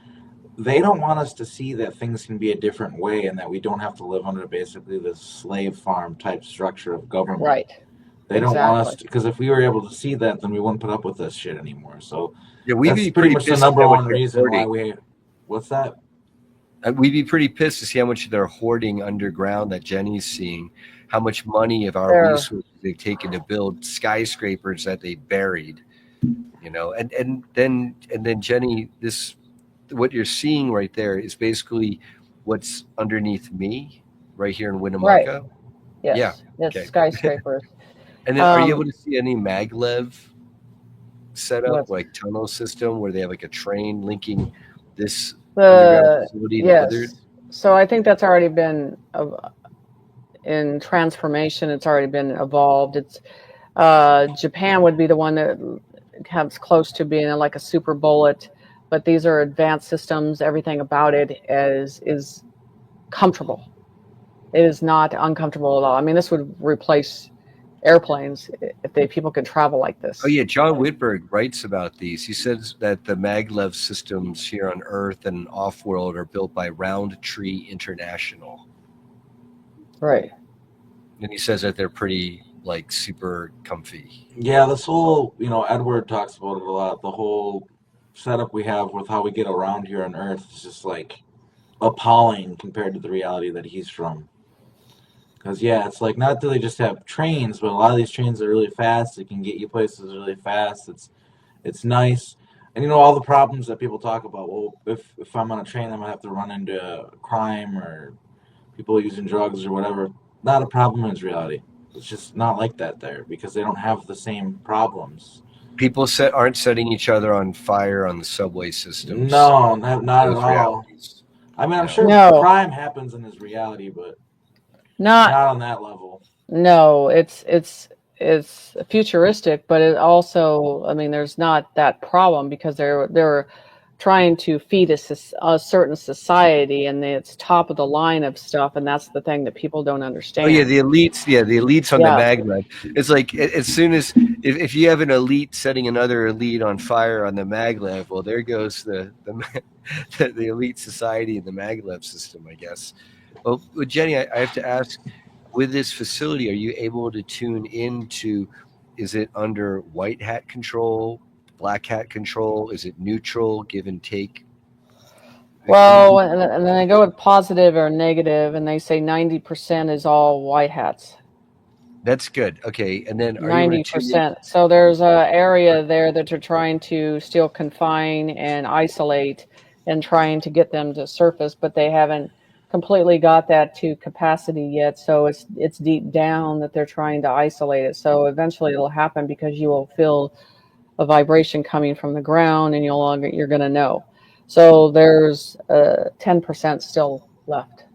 they don't want us to see that things can be a different way and that we don't have to live under basically this slave farm type structure of government. Right. They don't want us Exactly. because if we were able to see that, then we wouldn't put up with this shit anymore. So Yeah, we'd that's be pretty pretty much the pissed number at what one they're reason why hoarding. we. What's that? We'd be pretty pissed to see how much they're hoarding underground that Jenny's seeing, how much money of our They're- resources they've taken to build skyscrapers that they buried, and then Jenny, this, what you're seeing right there is basically what's underneath me right here in Winnemucca. Right. Yes. Yeah. It's Okay. skyscrapers. And then, are you able to see any maglev setup, What like tunnel system, where they have like a train linking this underground facility to others? Yes. So I think that's already been in transformation. It's already been evolved. It's Japan would be the one that comes close to being like a super bullet, but these are advanced systems. Everything about it is comfortable. It is not uncomfortable at all. I mean, this would replace airplanes if people could travel like this. Oh yeah, John Whitberg writes about these. He says that the maglev systems here on Earth and off-world are built by Roundtree International, Right. and he says that they're pretty like super comfy. Yeah, this whole, Edward talks about it a lot. The whole setup we have with how we get around here on Earth is just like appalling compared to the reality that he's from. Because yeah, it's like not that they just have trains, but a lot of these trains are really fast. They can get you places really fast. It's nice, and all the problems that people talk about. Well, if I'm on a train, I'm gonna have to run into crime or people using drugs or whatever. Not a problem in reality. It's just not like that there because they don't have the same problems. People aren't setting each other on fire on the subway systems. No, not at Those all. realities. I mean, I'm No. sure No. crime happens in his reality, but Not not on that level. no, it's futuristic, but it also, I mean, there's not that problem because they're trying to feed a certain society, and it's top of the line of stuff, and that's the thing that people don't understand. Oh yeah, the elites. Yeah, the elites on Yeah. the maglev. It's like as soon as if you have an elite setting another elite on fire on the maglev, well, there goes the elite society in the maglev system, I guess. Well, Jenny, I have to ask, with this facility, are you able to tune into? Is it under white hat control, black hat control? Is it neutral, give and take? Well, and then they go with positive or negative, and they say 90% is all white hats. That's good. Okay, and then are you able to tune in? 90%. So there's a area there that they're trying to still confine and isolate and trying to get them to surface, but they haven't completely got that to capacity yet. So it's deep down that they're trying to isolate it. So eventually it'll happen because you will feel a vibration coming from the ground, and you're going to know. So there's 10% still left.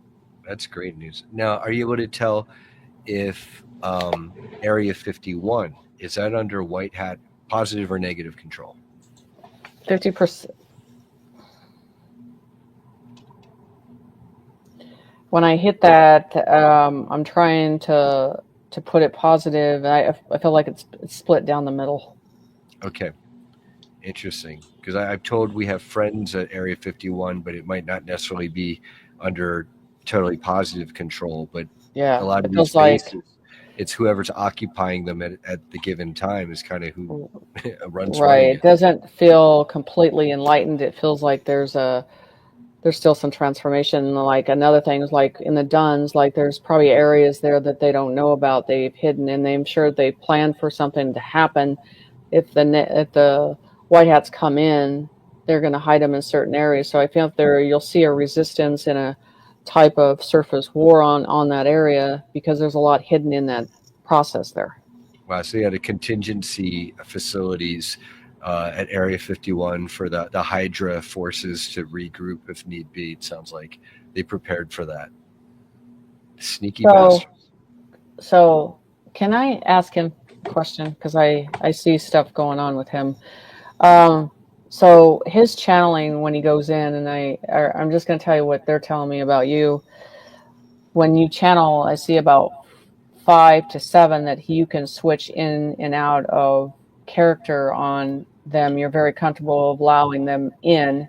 That's great news. Now, are you able to tell if Area 51 is that under white hat positive or negative control? 50%. When I hit that, I'm trying to put it positive. I feel like it's split down the middle. Okay, interesting. Because I've told we have friends at Area 51, but it might not necessarily be under totally positive control. But Yeah, a lot of it these feels like spaces, it's whoever's occupying them at the given time is kind of who runs right. running It it. doesn't feel completely enlightened. It feels like there's still some transformation. Like another thing is like in the Duns, like there's probably areas there that they don't know about, they've hidden, and I'm sure they planned for something to happen. If the white hats come in, they're going to hide them in certain areas. So I feel you'll see a resistance and a type of surface war on that area because there's a lot hidden in that process there. Wow, so you had a contingency facilities at Area 51 for the Hydra forces to regroup if need be. It sounds like they prepared for that. Sneaky bastards. So can I ask him a question? Because I see stuff going on with him. So his channeling when he goes in, and I'm just going to tell you what they're telling me about you. When you channel, I see about 5 to 7 that you can switch in and out of character on them. You're very comfortable allowing them in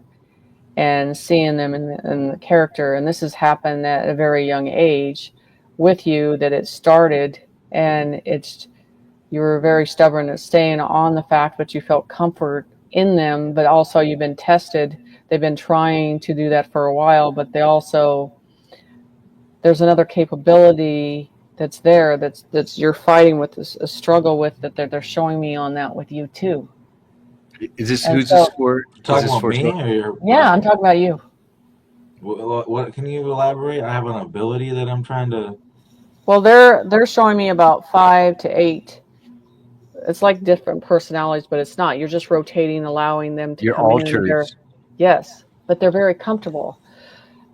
and seeing them in the character. And this has happened at a very young age with you, that it started, and you were very stubborn at staying on the fact that you felt comfort in them, but also you've been tested. They've been trying to do that for a while, but there's another capability that's there that's you're fighting with, a struggle with, that they're showing me on that with you too. Is this And who's so- this for? Talking Is this about for me or your? Yeah, I'm talking about you. What can you elaborate? I have an ability that I'm trying to. Well, they're showing me about 5 to 8. It's like different personalities, but it's not. You're just rotating, allowing them to your come in. alters? Yes, but they're very comfortable.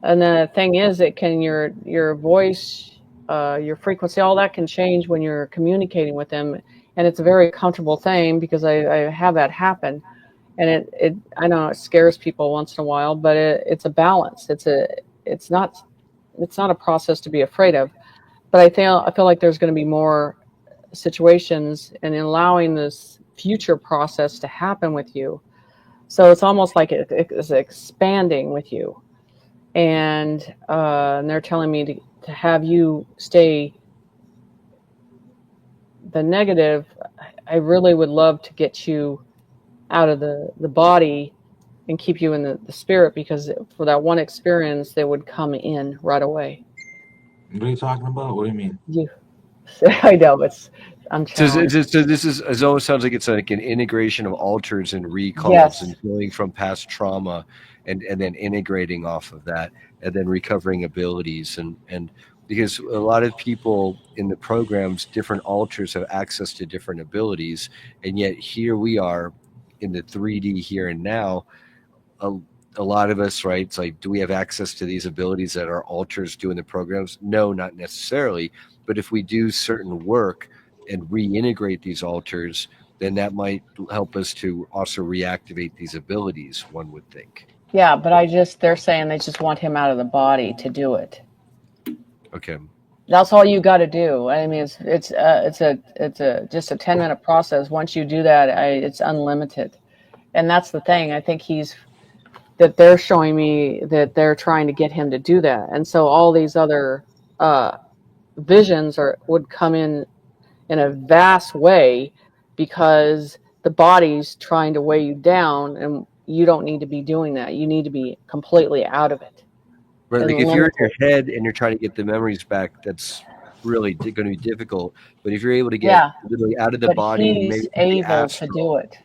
And the thing is, it can your voice, your frequency, all that can change when you're communicating with them, and it's a very comfortable thing because I have that happen, and it I know it scares people once in a while, but it's a balance. It's not a process to be afraid of, but I feel like there's going to be more situations and allowing this future process to happen with you. So it's almost like it's expanding with you. And they're telling me to have you stay the negative. I really would love to get you out of the body and keep you in the spirit, because for that one experience, they would come in right away. What are you talking about? What do you mean? You, I know I'm So, challenged. so this is it almost sounds like it's like an integration of alters and recalls Yes. and healing from past trauma, and then integrating off of that, and then recovering abilities, and because a lot of people in the programs, different alters have access to different abilities, and yet here we are in the 3D here and now. A lot of us, right? It's like, do we have access to these abilities that our alters do in the programs? No, not necessarily. But if we do certain work and reintegrate these alters, then that might help us to also reactivate these abilities, one would think. Yeah, but they're saying they just want him out of the body to do it. Okay. That's all you got to do. I mean, it's a just a 10-minute process. Once you do that, it's unlimited. And that's the thing. I think that they're showing me that they're trying to get him to do that. And so all these other visions would come in a vast way, because the body's trying to weigh you down, and you don't need to be doing that. You need to be completely out of it. Right, And like if you're in limited. your head and you're trying to get the memories back, that's really going to be difficult. But if you're able to get Yeah, literally out of the but body and maybe he's to the able to do astral, it.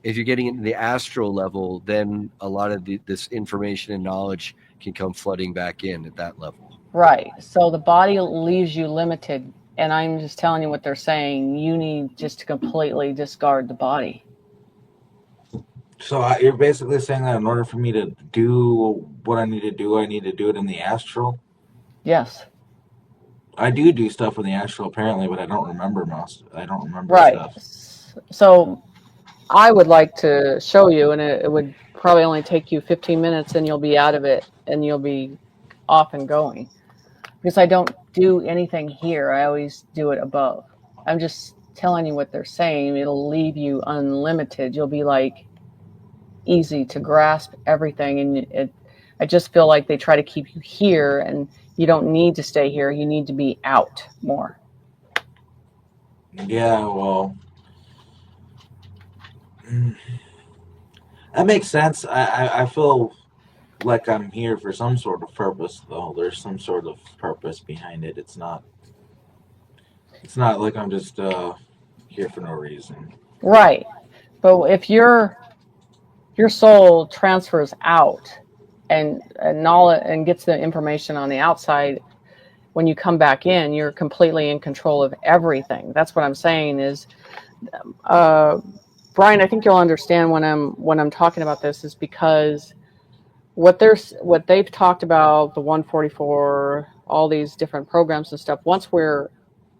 if you're getting into the astral level, then a lot of this information and knowledge can come flooding back in at that level. Right. So the body leaves you limited. And I'm just telling you what they're saying. You need just to completely discard the body. So you're basically saying that in order for me to do what I need to do it in the astral? Yes. I do stuff in the astral apparently, but I don't remember most. I don't remember Right. stuff. So I would like to show you, and it would probably only take you 15 minutes, and you'll be out of it, and you'll be off and going. Because I don't do anything here. I always do it above. I'm just telling you what they're saying. It'll leave you unlimited. You'll be like easy to grasp everything, and I just feel like they try to keep you here, and you don't need to stay here. You need to be out more. Yeah, well, that makes sense. I feel like I'm here for some sort of purpose, though. There's some sort of purpose behind it. It's not like I'm just here for no reason. Right. But if your soul transfers out and knowledge and gets the information on the outside, when you come back in, you're completely in control of everything. That's what I'm saying is, Brian, I think you'll understand when I'm talking about this, is because what they've talked about, the 144, all these different programs and stuff. Once we're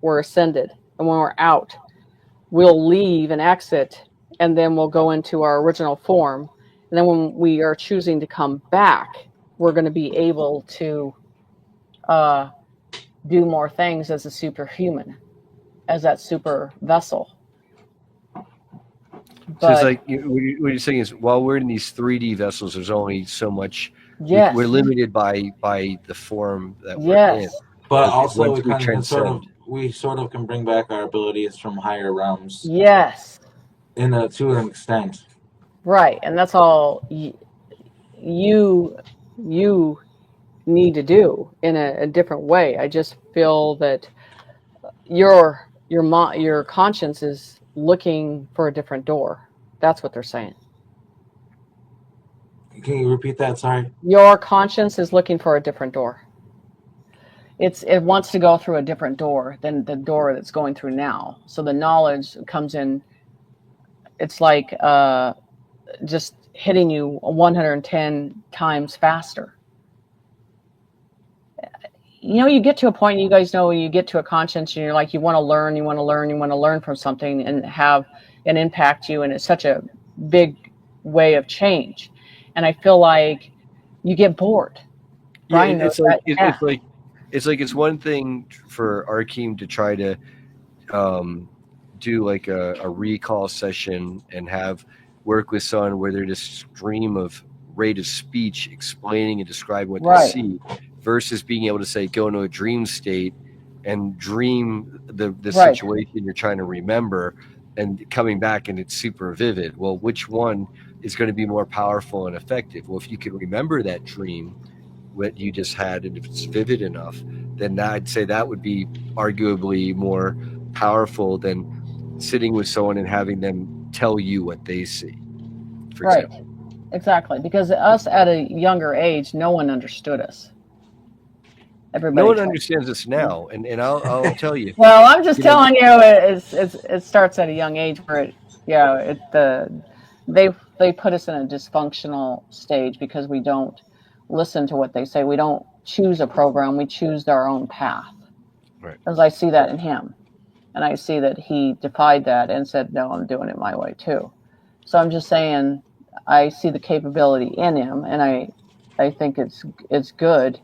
ascended, and when we're out, we'll leave and exit, and then we'll go into our original form. And then when we are choosing to come back, we're going to be able to do more things as a superhuman, as that super vessel. So it's like what you're saying is, while we're in these 3D vessels, there's only so much. Yes. We're limited by the form that we're in. Yes. But But also, once we transcend, we sort of can bring back our abilities from higher realms Yes. to an extent. Right. And that's all you need to do in a different way. I just feel that your conscience is looking for a different door. That's what they're saying. Can you repeat that? Sorry. Your conscience is looking for a different door. It wants to go through a different door than the door that's going through now. So the knowledge comes in. It's like just hitting you 110 times faster. You know, you get to a point, you guys know, you get to a conscience, and you're like, you want to learn from something and have an impact you, and it's such a big way of change. And I feel like you get bored. Brian knows that. It's one thing for Arkheim to try to do like a recall session and have work with someone where they're just stream of rate of speech explaining and describing what they Right. see versus being able to say go into a dream state and dream the Right. situation you're trying to remember and coming back and it's super vivid. Well, which one is going to be more powerful and effective? Well, if you can remember that dream what you just had and if it's vivid enough, then I'd say that would be arguably more powerful than sitting with someone and having them tell you what they see, for Right. example. Exactly. Because us at a younger age, no one understood us. Everybody. No one understands us now, and I'll tell you. Well, I'm just You know- telling you, it starts at a young age where they put us in a dysfunctional stage because we don't listen to what they say. We don't choose a program. We choose our own path. Right. As I see that in him, and I see that he defied that and said, "No, I'm doing it my way too." So I'm just saying, I see the capability in him, and I think it's good,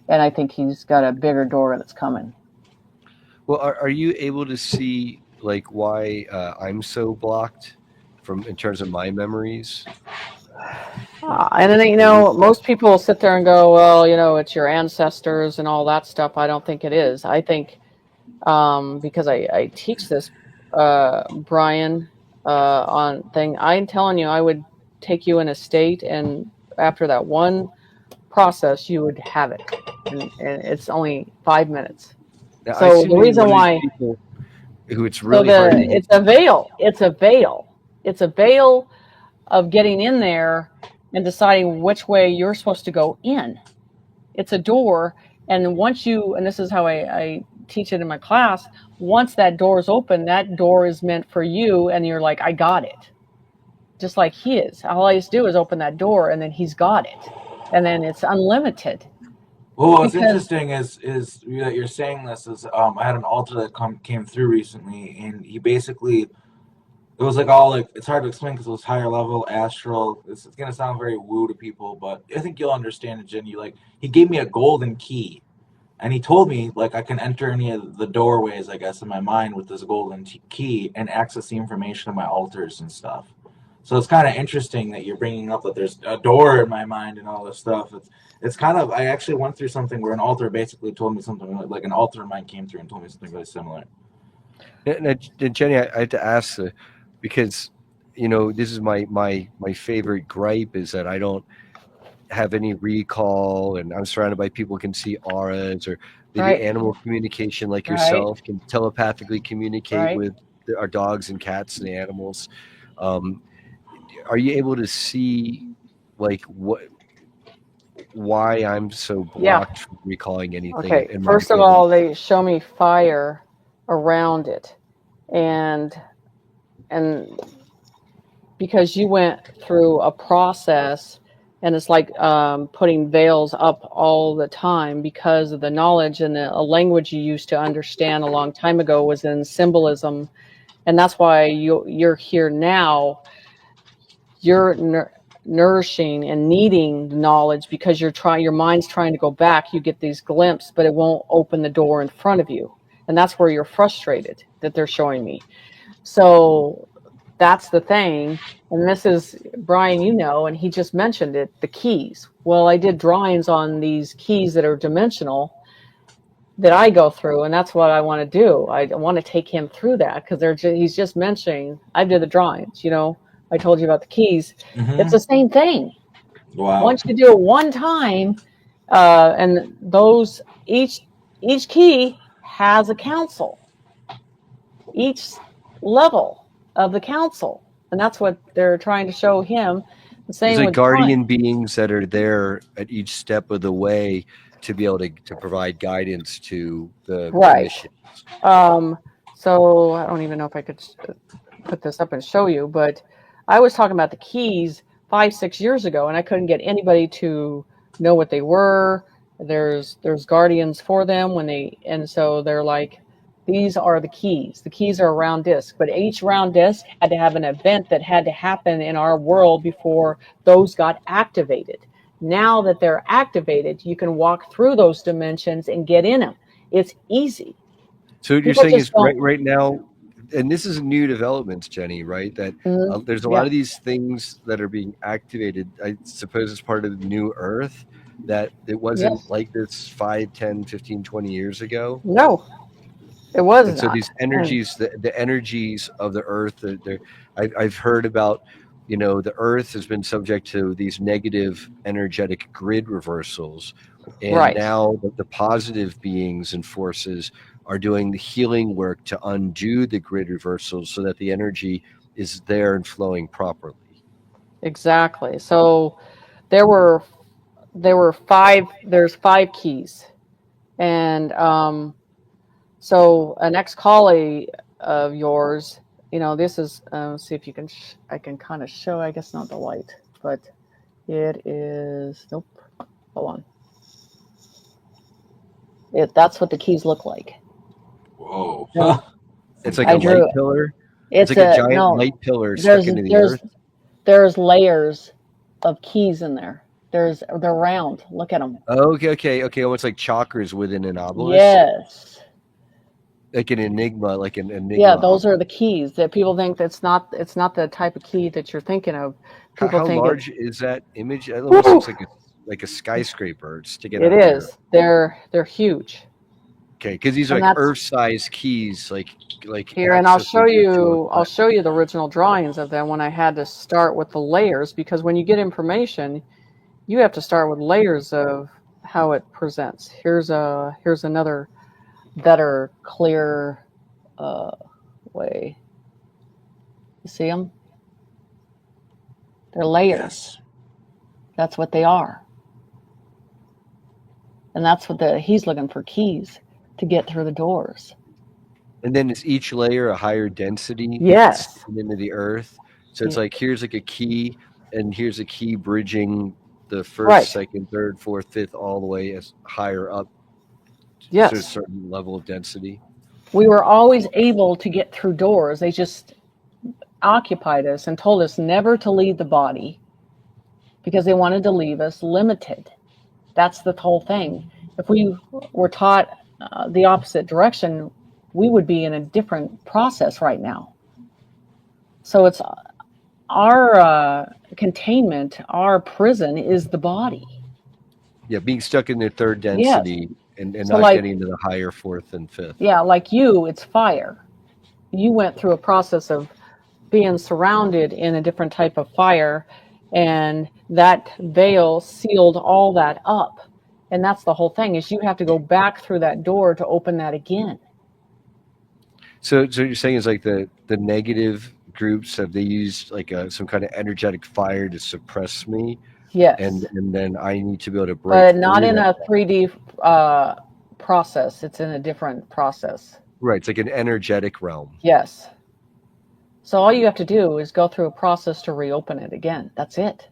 and I think he's got a bigger door that's coming. Well, are you able to see like why I'm so blocked from in terms of my memories? And then, most people sit there and go, well, it's your ancestors and all that stuff. I don't think it is. I think because I teach this, Brian, on thing, I'm telling you, I would take you in a state, and after that one process, you would have it. And it's only 5 minutes. Now, So I seem the to be reason one of why. these people who it's really hard to get. It's a veil. It's a veil. It's a veil of getting in there and deciding which way you're supposed to go in. It's a door, and and this is how I teach it in my class, once that door is open, that door is meant for you, and you're like, I got it. Just like he is. All I just do is open that door, and then he's got it. And then it's unlimited. Well, what's Because- interesting is that you're saying this is I had an altar that came through recently, and he basically it was like all like it's hard to explain because it was higher level astral. It's gonna sound very woo to people, but I think you'll understand it, Jenny. Like he gave me a golden key, and he told me like I can enter any of the doorways, I guess, in my mind with this golden key and access the information of my altars and stuff. So it's kind of interesting that you're bringing up that there's a door in my mind and all this stuff. It's kind of I actually went through something where an altar basically told me something like an altar of mine came through and told me something really similar. Now, Jenny, I had to ask because this is my favorite gripe is that I don't have any recall, and I'm surrounded by people who can see auras or they Right. do animal communication like Right. yourself, can telepathically communicate Right. with our dogs and cats and the animals. Are you able to see like why I'm so blocked from recalling anything? Okay, in my first of ability? all, they show me fire around it, and because you went through a process, and it's like putting veils up all the time because of the knowledge and the language you used to understand a long time ago was in symbolism, and that's why you're here now. You're nourishing and needing the knowledge because your mind's trying to go back. You get these glimpses, but it won't open the door in front of you, and that's where you're frustrated that they're showing me. So that's the thing. And this is Brian, and he just mentioned it, the keys. Well, I did drawings on these keys that are dimensional that I go through, and that's what I want to do. I want to take him through that because he's just mentioning I did the drawings. I told you about the keys. Mm-hmm. It's the same thing. Wow. Once you do it one time, and those each key has a council. Each level of the council, and that's what they're trying to show him. The same There's like with guardian beings that are there at each step of the way to be able to provide guidance to the mission. So I don't even know if I could put this up and show you, but I was talking about the keys 5-6 years ago, and I couldn't get anybody to know what they were. There's guardians for them and so they're like, these are the keys. The keys are a round disc, but each round disc had to have an event that had to happen in our world before those got activated. Now that they're activated, you can walk through those dimensions and get in them. It's easy. So what you're People saying just is don't. right now, and this is new developments, Jenny, right? That there's a Yeah. lot of these things that are being activated. I suppose as part of the new Earth, that it wasn't Yes. like this 5, 10, 15, 20 years ago. No, it was And so not. these And energies, the energies of the Earth, I've heard about, the Earth has been subject to these negative energetic grid reversals. And right. now the positive beings and forces are doing the healing work to undo the grid reversals so that the energy is there and flowing properly. Exactly. So there were there's 5 keys. And so an ex-colleague of yours, this is, see if you can, I can kind of show, I guess not the light, but it is, nope, hold on. That's what the keys look like. Whoa. And It's like I a light drew, pillar. It's it's like a a, giant no, light pillar stuck there's, into the there's, earth. there's layers of keys in there. They're round. Look at them. Oh, okay. Almost like chakras within an obelisk, Yes. like an enigma, like an Yeah, enigma. those are the keys that people think it's not the type of key that you're thinking of. People How think it's, large is that image? It almost whew, looks like a skyscraper sticking it out there. is. They're huge. Okay, because these are And like that's Earth-size keys, like here, and accessing to a I'll planet. show you the original drawings of them when I had to start with the layers, because when you get information, you have to start with layers of how it presents. Here's another better, clear way. You see them? They're layers. Yes. That's what they are. And that's what he's looking for, keys to get through the doors. And then is each layer a higher density Yes. into the Earth? So it's like here's like a key, and here's a key bridging the first, Right. second, third, fourth, fifth, all the way as higher up to a Yes. certain level of density. We were always able to get through doors. They just occupied us and told us never to leave the body because they wanted to leave us limited. That's the whole thing. If we were taught the opposite direction, we would be in a different process right now. So it's our containment, our prison is the body. Yeah, being stuck in their third Yes. density and So not like, getting to the higher fourth and fifth. yeah, like you, it's fire. You went through a process of being surrounded in a different type of fire, and that veil sealed all that up. And that's the whole thing, is you have to go back through that door to open that again. So you're saying is like the negative groups, have they used like some kind of energetic fire to suppress me, Yes. and then I need to be able to break But not through in that. a 3D process. It's in a different process. Right, it's like an energetic realm. Yes. So all you have to do is go through a process to reopen it again. That's it.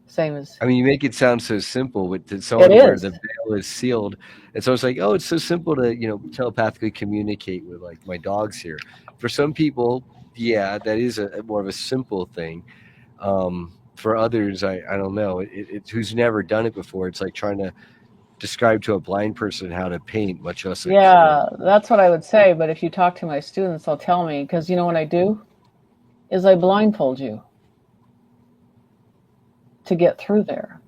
Same as I mean, you make it sound so simple, but to it someone where is. the veil is sealed, it's almost like, oh, it's so simple to telepathically communicate with like my dogs here. For some people, yeah, that is a more of a simple thing. For others, I don't know. It who's never done it before. It's like trying to describe to a blind person how to paint, much less a color. Yeah, that's what I would say. But if you talk to my students, they'll tell me, because you know what I do is I blindfold you to get through there.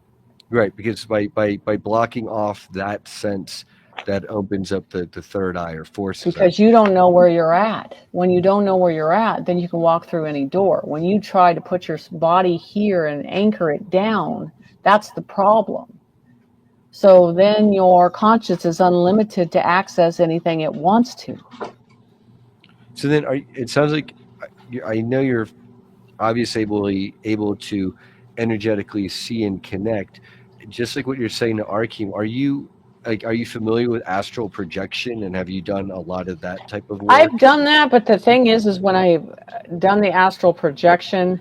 Right, because by blocking off that sense, that opens up the third eye or forces Because you don't know where you're at. When you don't know where you're at, then you can walk through any door. When you try to put your body here and anchor it down, that's the problem. So then your conscience is unlimited to access anything it wants to. So then, it sounds like I know you're obviously able to energetically see and connect, just like what you're saying to Arkheim. Are you familiar with astral projection, and have you done a lot of that type of work? I've done that, but the thing is when I've done the astral projection,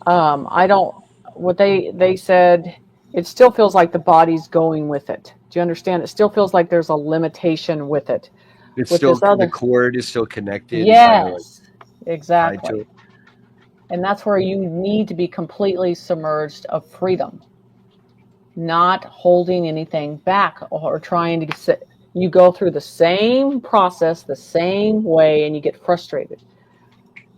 I don't. What they said, it still feels like the body's going with it. Do you understand? It still feels like there's a limitation with it. It's With still this other, the cord is still connected and kind of like yes, tied to exactly. it. And that's where you need to be completely submerged of freedom, not holding anything back or trying to You go through the same process the same way and you get frustrated.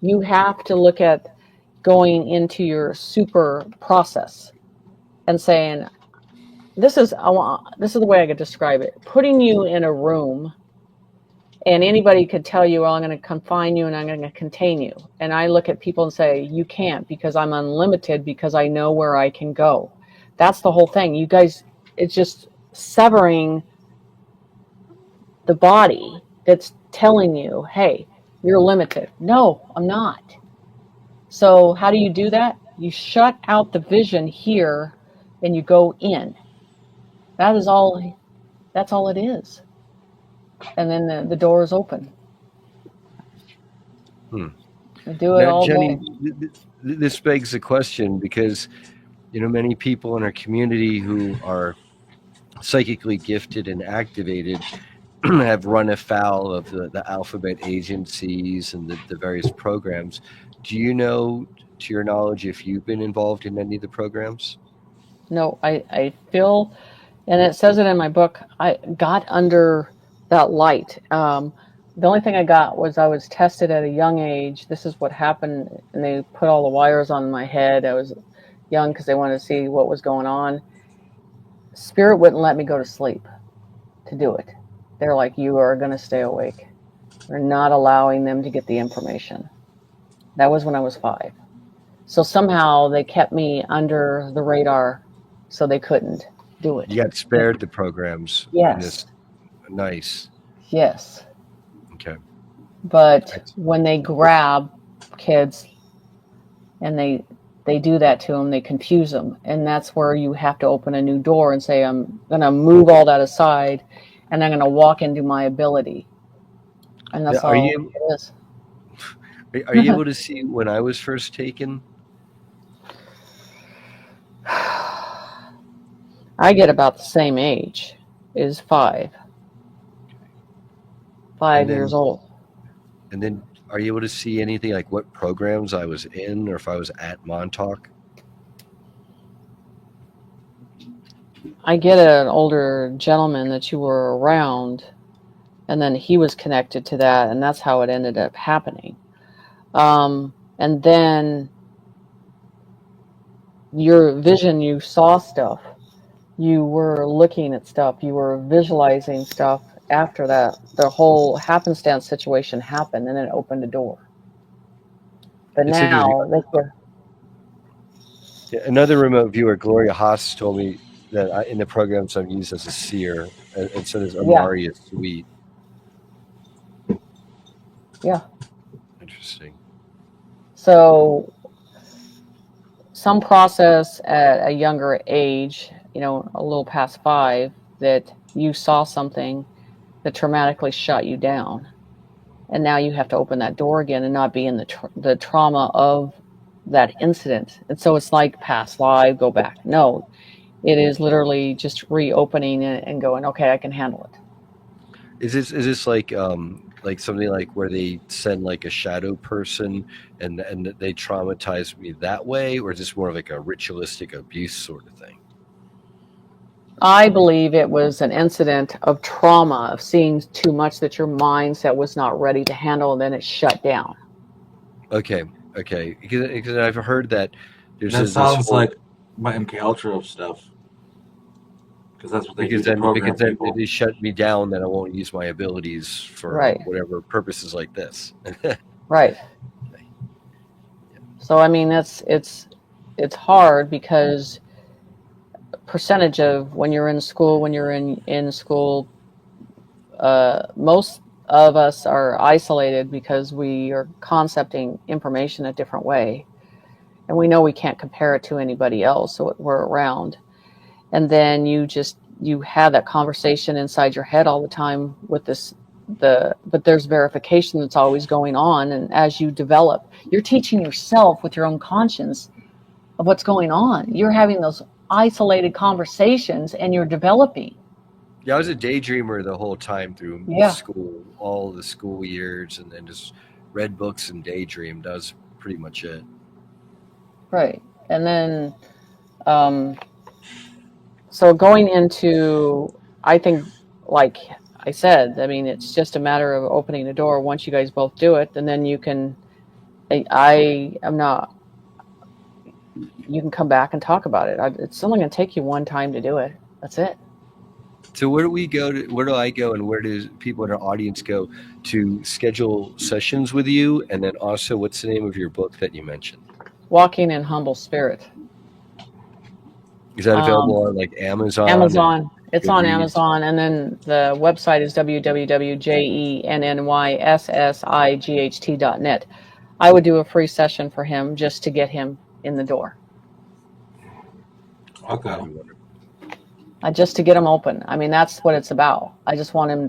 You have to look at going into your super process and saying, this is the way I could describe it. Putting you in a room and anybody could tell you, well, I'm going to confine you and I'm going to contain you. And I look at people and say, you can't, because I'm unlimited, because I know where I can go. That's the whole thing. You guys, it's just severing the body that's telling you, hey, you're limited. No, I'm not. So how do you do that? You shut out the vision here and you go in. That's all it is. And then the door is open. Hmm. You do it Now, all Jenny, day. this begs the question, because many people in our community who are psychically gifted and activated have run afoul of the alphabet agencies and the various programs. Do you know, to your knowledge, if you've been involved in any of the programs? No, I feel, and it says it in my book, I got under that light. The only thing I got was I was tested at a young age. This is what happened, and they put all the wires on my head. I was young because they wanted to see what was going on. Spirit wouldn't let me go to sleep to do it. They're like, you are going to stay awake. They're not allowing them to get the information. That was when I was 5. So somehow they kept me under the radar so they couldn't do it. You got spared the programs in Yes. this. Nice. Yes. Okay. But when they grab kids and they do that to them, they confuse them. And that's where you have to open a new door and say, I'm going to move all that aside and I'm going to walk into my ability. And that's Now, are all you it is. are you able to see when I was first taken? I get about the same age, is 5. 5 years old. And then, are you able to see anything like what programs I was in, or if I was at Montauk? I get an older gentleman that you were around, and then he was connected to that, and that's how it ended up happening. And then your vision, you saw stuff, you were looking at stuff, you were visualizing stuff. After that, the whole happenstance situation happened, and it opened a door. But It's interesting. now Another remote viewer, Gloria Haas, told me that in the programs I'm used as a seer, and so does yeah, Amaria Sweet. yeah. Interesting. So some process at a younger age, a little past 5, that you saw something that traumatically shut you down. And now you have to open that door again and not be in the trauma of that incident. And so it's like past life, go back. No, it is literally just reopening it and going, okay, I can handle it. Is this like something like where they send like a shadow person and they traumatize me that way, or is this more like a ritualistic abuse sort of thing? I believe it was an incident of trauma, of seeing too much that your mindset was not ready to handle, and then it shut down. Okay, because I've heard that there's That this sounds whole, like my MK Ultra stuff, because that's what they do because to then program people. they shut me down, then I won't use my abilities for Right. whatever purposes like this. Right. So I mean, it's hard because percentage of when you're in school, most of us are isolated because we are concepting information a different way, and we know we can't compare it to anybody else so we're around. And then you have that conversation inside your head all the time with but there's verification that's always going on, and as you develop, you're teaching yourself with your own conscience of what's going on. You're having those isolated conversations and you're developing. Yeah, I was a daydreamer the whole time through school, all the school years, and then just read books and daydreamed. That was pretty much it. Right. And then so going into, I think, like, I said, I mean, it's just a matter of opening the door. Once you guys both do it, and then you can. I am not. You can come back and talk about it. It's only going to take you one time to do it. That's it. So where do we go to, where do I go, and where do people in our audience go to schedule sessions with you? And then also, what's the name of your book that you mentioned? Walking in Humble Spirit. Is that available on like Amazon? Amazon. It's on Goodreads? Amazon, and then the website is www.jennyssight.net. I would do a free session for him just to get him in the door. Okay. Just to get him open. I mean, that's what it's about. I just want him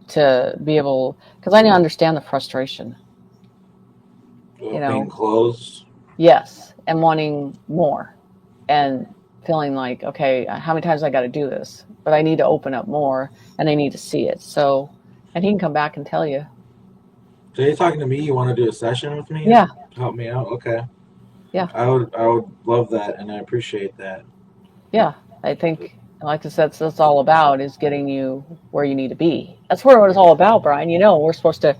to be able, because I understand the frustration. Being closed. Yes, and wanting more, and feeling like, okay, how many times I got to do this? But I need to open up more, and they need to see it. So, and he can come back and tell you. So you're talking to me? You want to do a session with me? Yeah. Help me out. Okay. Yeah. I would love that, and I appreciate that. Yeah, I think, like I said, that's what it's all about, is getting you where you need to be. That's what it's all about, Brian. We're supposed to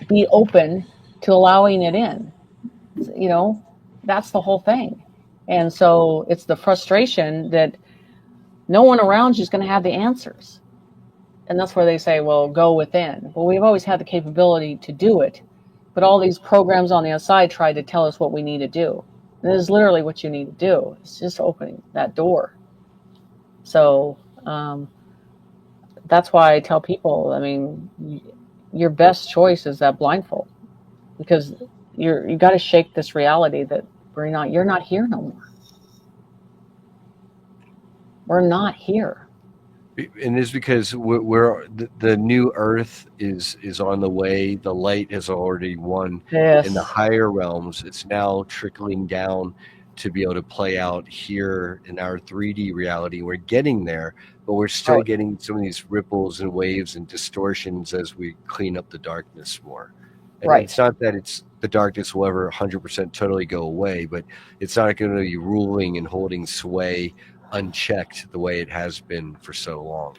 be open to allowing it in. That's the whole thing. And so it's the frustration that no one around you is going to have the answers. And that's where they say, well, go within. Well, we've always had the capability to do it, but all these programs on the outside try to tell us what we need to do. And it is literally what you need to do. It's just opening that door. So that's why I tell people, I mean, your best choice is that blindfold, because you got to shake this reality that you're not here no more. We're not here. And it's because we're the new Earth is on the way. The light has already won. Yes. In the higher realms. It's now trickling down to be able to play out here in our 3D reality. We're getting there, but we're still getting some of these ripples and waves and distortions as we clean up the darkness more. And it's not that the darkness will ever 100% totally go away, but it's not going to be ruling and holding sway unchecked the way it has been for so long.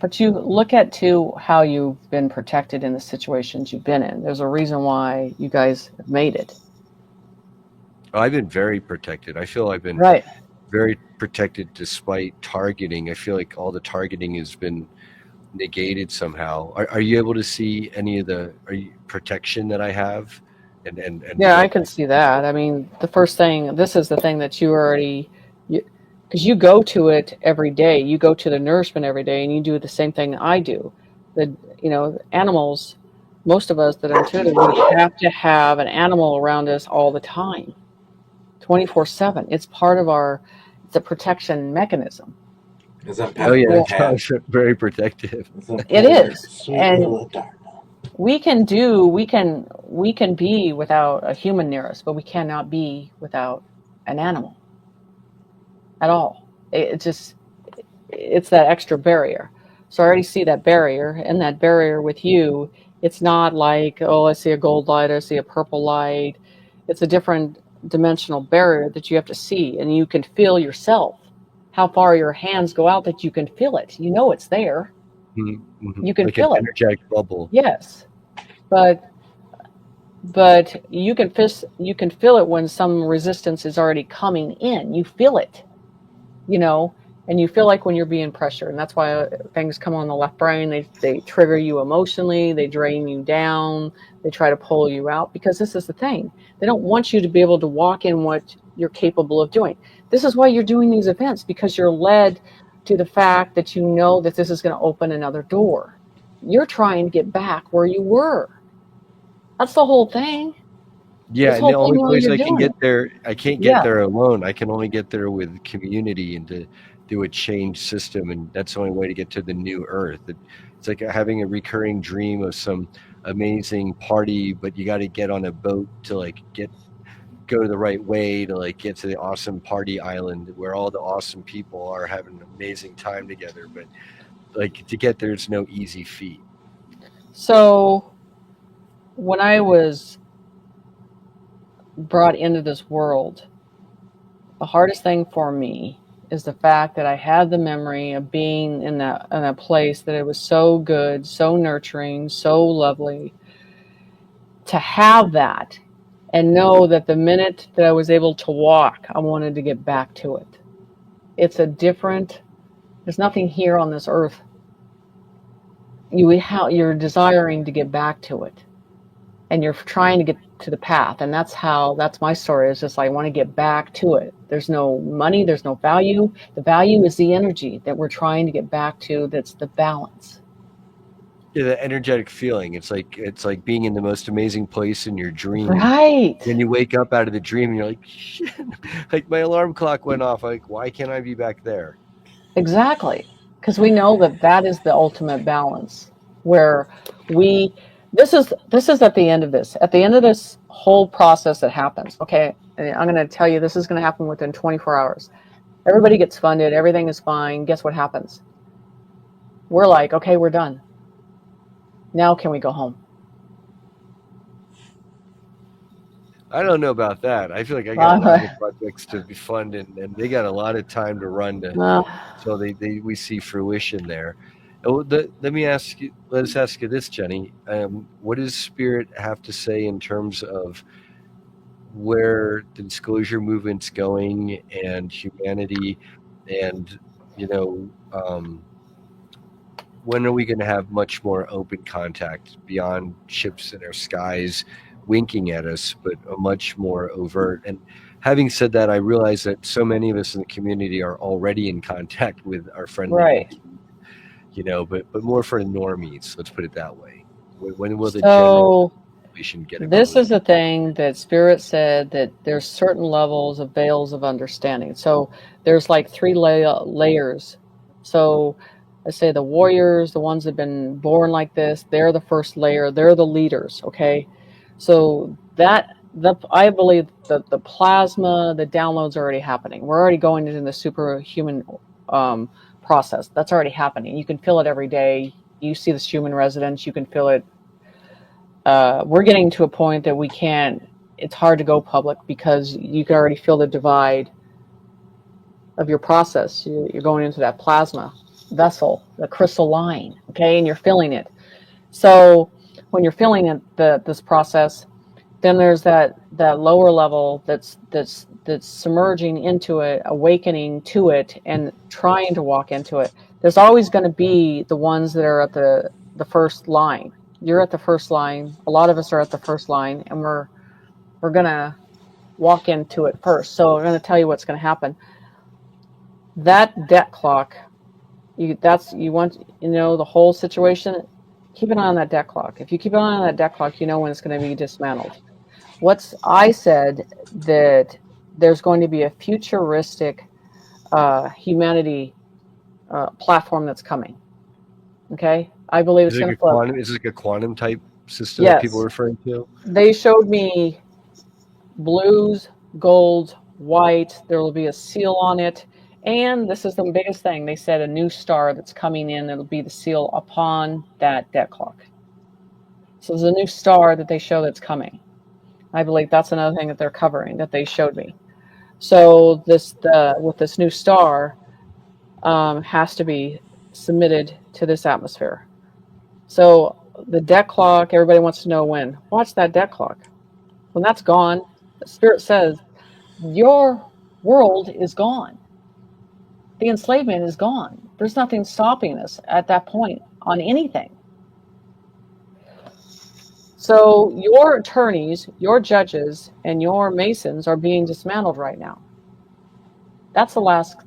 But you look at too how you've been protected in the situations you've been in. There's a reason why you guys have made it. I've been very protected. I feel I've been very protected despite targeting. I feel like all the targeting has been negated somehow. Are you able to see any of the protection that I have? And yeah, I can see that. I mean, the first thing, this is the thing that you already, because you go to it every day. You go to the nourishment every day, and you do the same thing I do. Animals, most of us that are intuitive, we have to have an animal around us all the time, 24/7. It's part of it's a protection mechanism. Is that it's very protective. It is, and we can be without a human near us, but we cannot be without an animal at all. It's that extra barrier. So I already see that barrier, and that barrier with you, it's not like, oh, I see a gold light, I see a purple light. It's a different dimensional barrier that you have to see, and you can feel yourself, how far your hands go out, that you can feel it. You know it's there. Mm-hmm. You can like feel an it. Energetic bubble. Yes, but you can feel it when some resistance is already coming in. You feel it, and you feel like when you're being pressured, and that's why things come on the left brain. They trigger you emotionally. They drain you down. They try to pull you out, because this is the thing. They don't want you to be able to walk in what you're capable of doing. This is why you're doing these events, because you're led to the fact that you know that this is going to open another door. You're trying to get back where you were. That's the whole thing. Yeah, and the only place I can get there, I can't get there alone. I can only get there with community and to do a change system, and that's the only way to get to the new Earth. It's like having a recurring dream of some amazing party, but you got to get on a boat to go the right way to get to the awesome party island where all the awesome people are having an amazing time together. But to get there, it's no easy feat. So when I was brought into this world, the hardest thing for me is the fact that I had the memory of being in a place that it was so good, so nurturing, so lovely. To have that and know that the minute that I was able to walk, I wanted to get back to it. It's a different. There's nothing here on this earth. You're desiring to get back to it, and you're trying to get to the path, and that's my story. It's just I want to get back to it. There's no money, there's no value. The value is the energy that we're trying to get back to. That's the balance. Yeah, the energetic feeling. It's like being in the most amazing place in your dream. Right. Then you wake up out of the dream and you're like, shit, like my alarm clock went off. Like, why can't I be back there? Exactly. Because we know that is the ultimate balance where this is at the end of this. At the end of this whole process that happens, okay, I'm going to tell you this is going to happen within 24 hours. Everybody gets funded, everything is fine. Guess what happens? We're like, okay, we're done. Now can we go home? I don't know about that. I feel like I got a lot of projects to be funded, and they got a lot of time to run so we see fruition there. Let us ask you this, Jenny. What does Spirit have to say in terms of where the disclosure movement's going and humanity, and when are we going to have much more open contact beyond ships in our skies winking at us, but a much more overt? And having said that, I realize that so many of us in the community are already in contact with our friendly, right. But more for normies. Let's put it that way. When will the So general population get it? this is the thing that Spirit said, that there's certain levels of veils of understanding. So there's like 3 layers. So I say the warriors, the ones that have been born like this, they're the first layer. They're the leaders. Okay. So I believe that the plasma, the downloads are already happening. We're already going into the superhuman process. That's already happening. You can feel it every day. You see this human residence. You can feel it. We're getting to a point that we can't. It's hard to go public because you can already feel the divide of your process. You're going into that plasma vessel, the crystal line, okay, and you're feeling it. So when you're feeling it, this process, then there's that lower level that's submerging into it, awakening to it, and trying to walk into it. There's always going to be the ones that are at the first line. You're at the first line. A lot of us are at the first line, and we're going to walk into it first. So I'm going to tell you what's going to happen. That debt clock, you want the whole situation. Keep an eye on that debt clock. If you keep an eye on that debt clock, you know when it's going to be dismantled. I said that there's going to be a futuristic humanity platform that's coming. Okay, I believe it's going to flip. Is it like a quantum type system that people are referring to? They showed me blues, golds, white. There will be a seal on it. And this is the biggest thing. They said a new star that's coming in. It'll be the seal upon that debt clock. So there's a new star that they show that's coming. I believe that's another thing that they're covering that they showed me. So with this new star has to be submitted to this atmosphere. So the debt clock, everybody wants to know when. Watch that debt clock. When that's gone, the Spirit says, your world is gone. The enslavement is gone. There's nothing stopping us at that point on anything. So your attorneys, your judges, and your masons are being dismantled right now. That's the last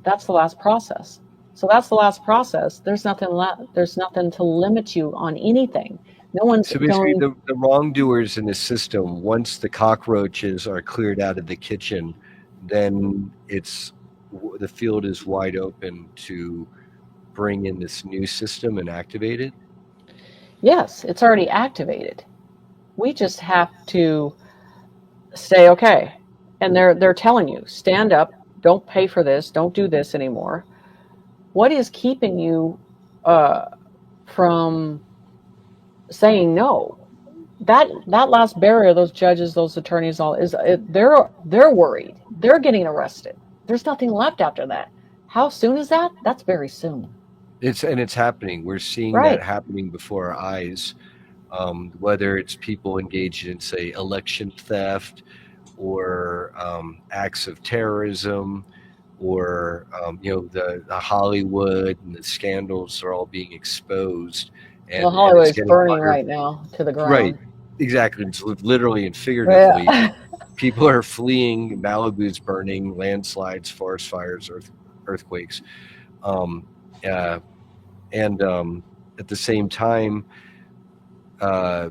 process. So that's the last process. There's nothing to limit you on anything. No one's so basically the wrongdoers in the system, once the cockroaches are cleared out of the kitchen, then the field is wide open to bring in this new system and activate it? Yes, it's already activated. We just have to say, okay. And they're telling you, stand up, don't pay for this, don't do this anymore. What is keeping you from saying no? That last barrier, those judges, those attorneys, they're worried. They're getting arrested. There's nothing left after that. How soon is that? That's very soon. It's happening. We're seeing that Right. happening before our eyes. Whether it's people engaged in, say, election theft, or acts of terrorism, or the Hollywood and the scandals are all being exposed, Well, and it's Hollywood's getting burning under. right now to the Right, ground. exactly. It's literally and figuratively. Yeah. People are fleeing. Malibu's burning, landslides, forest fires, earthquakes, um, uh, and at the same time, uh,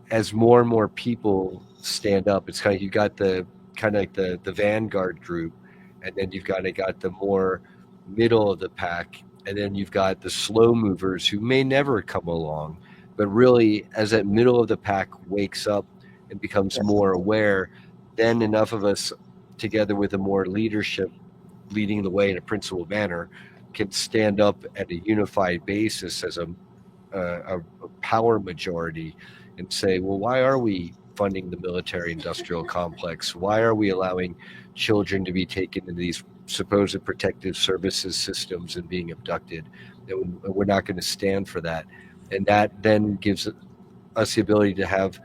as more and more people stand up, it's kind of, you got the kind of like the vanguard group, and then you've got the more middle of the pack, and then you've got the slow movers who may never come along, but really as that middle of the pack wakes up and becomes Yes. more aware, then enough of us together with a more leadership leading the way in a principled manner can stand up at a unified basis as a power majority and say, well, why are we funding the military industrial complex? Why are we allowing children to be taken into these supposed protective services systems and being abducted? And we're not going to stand for that. And that then gives us the ability to have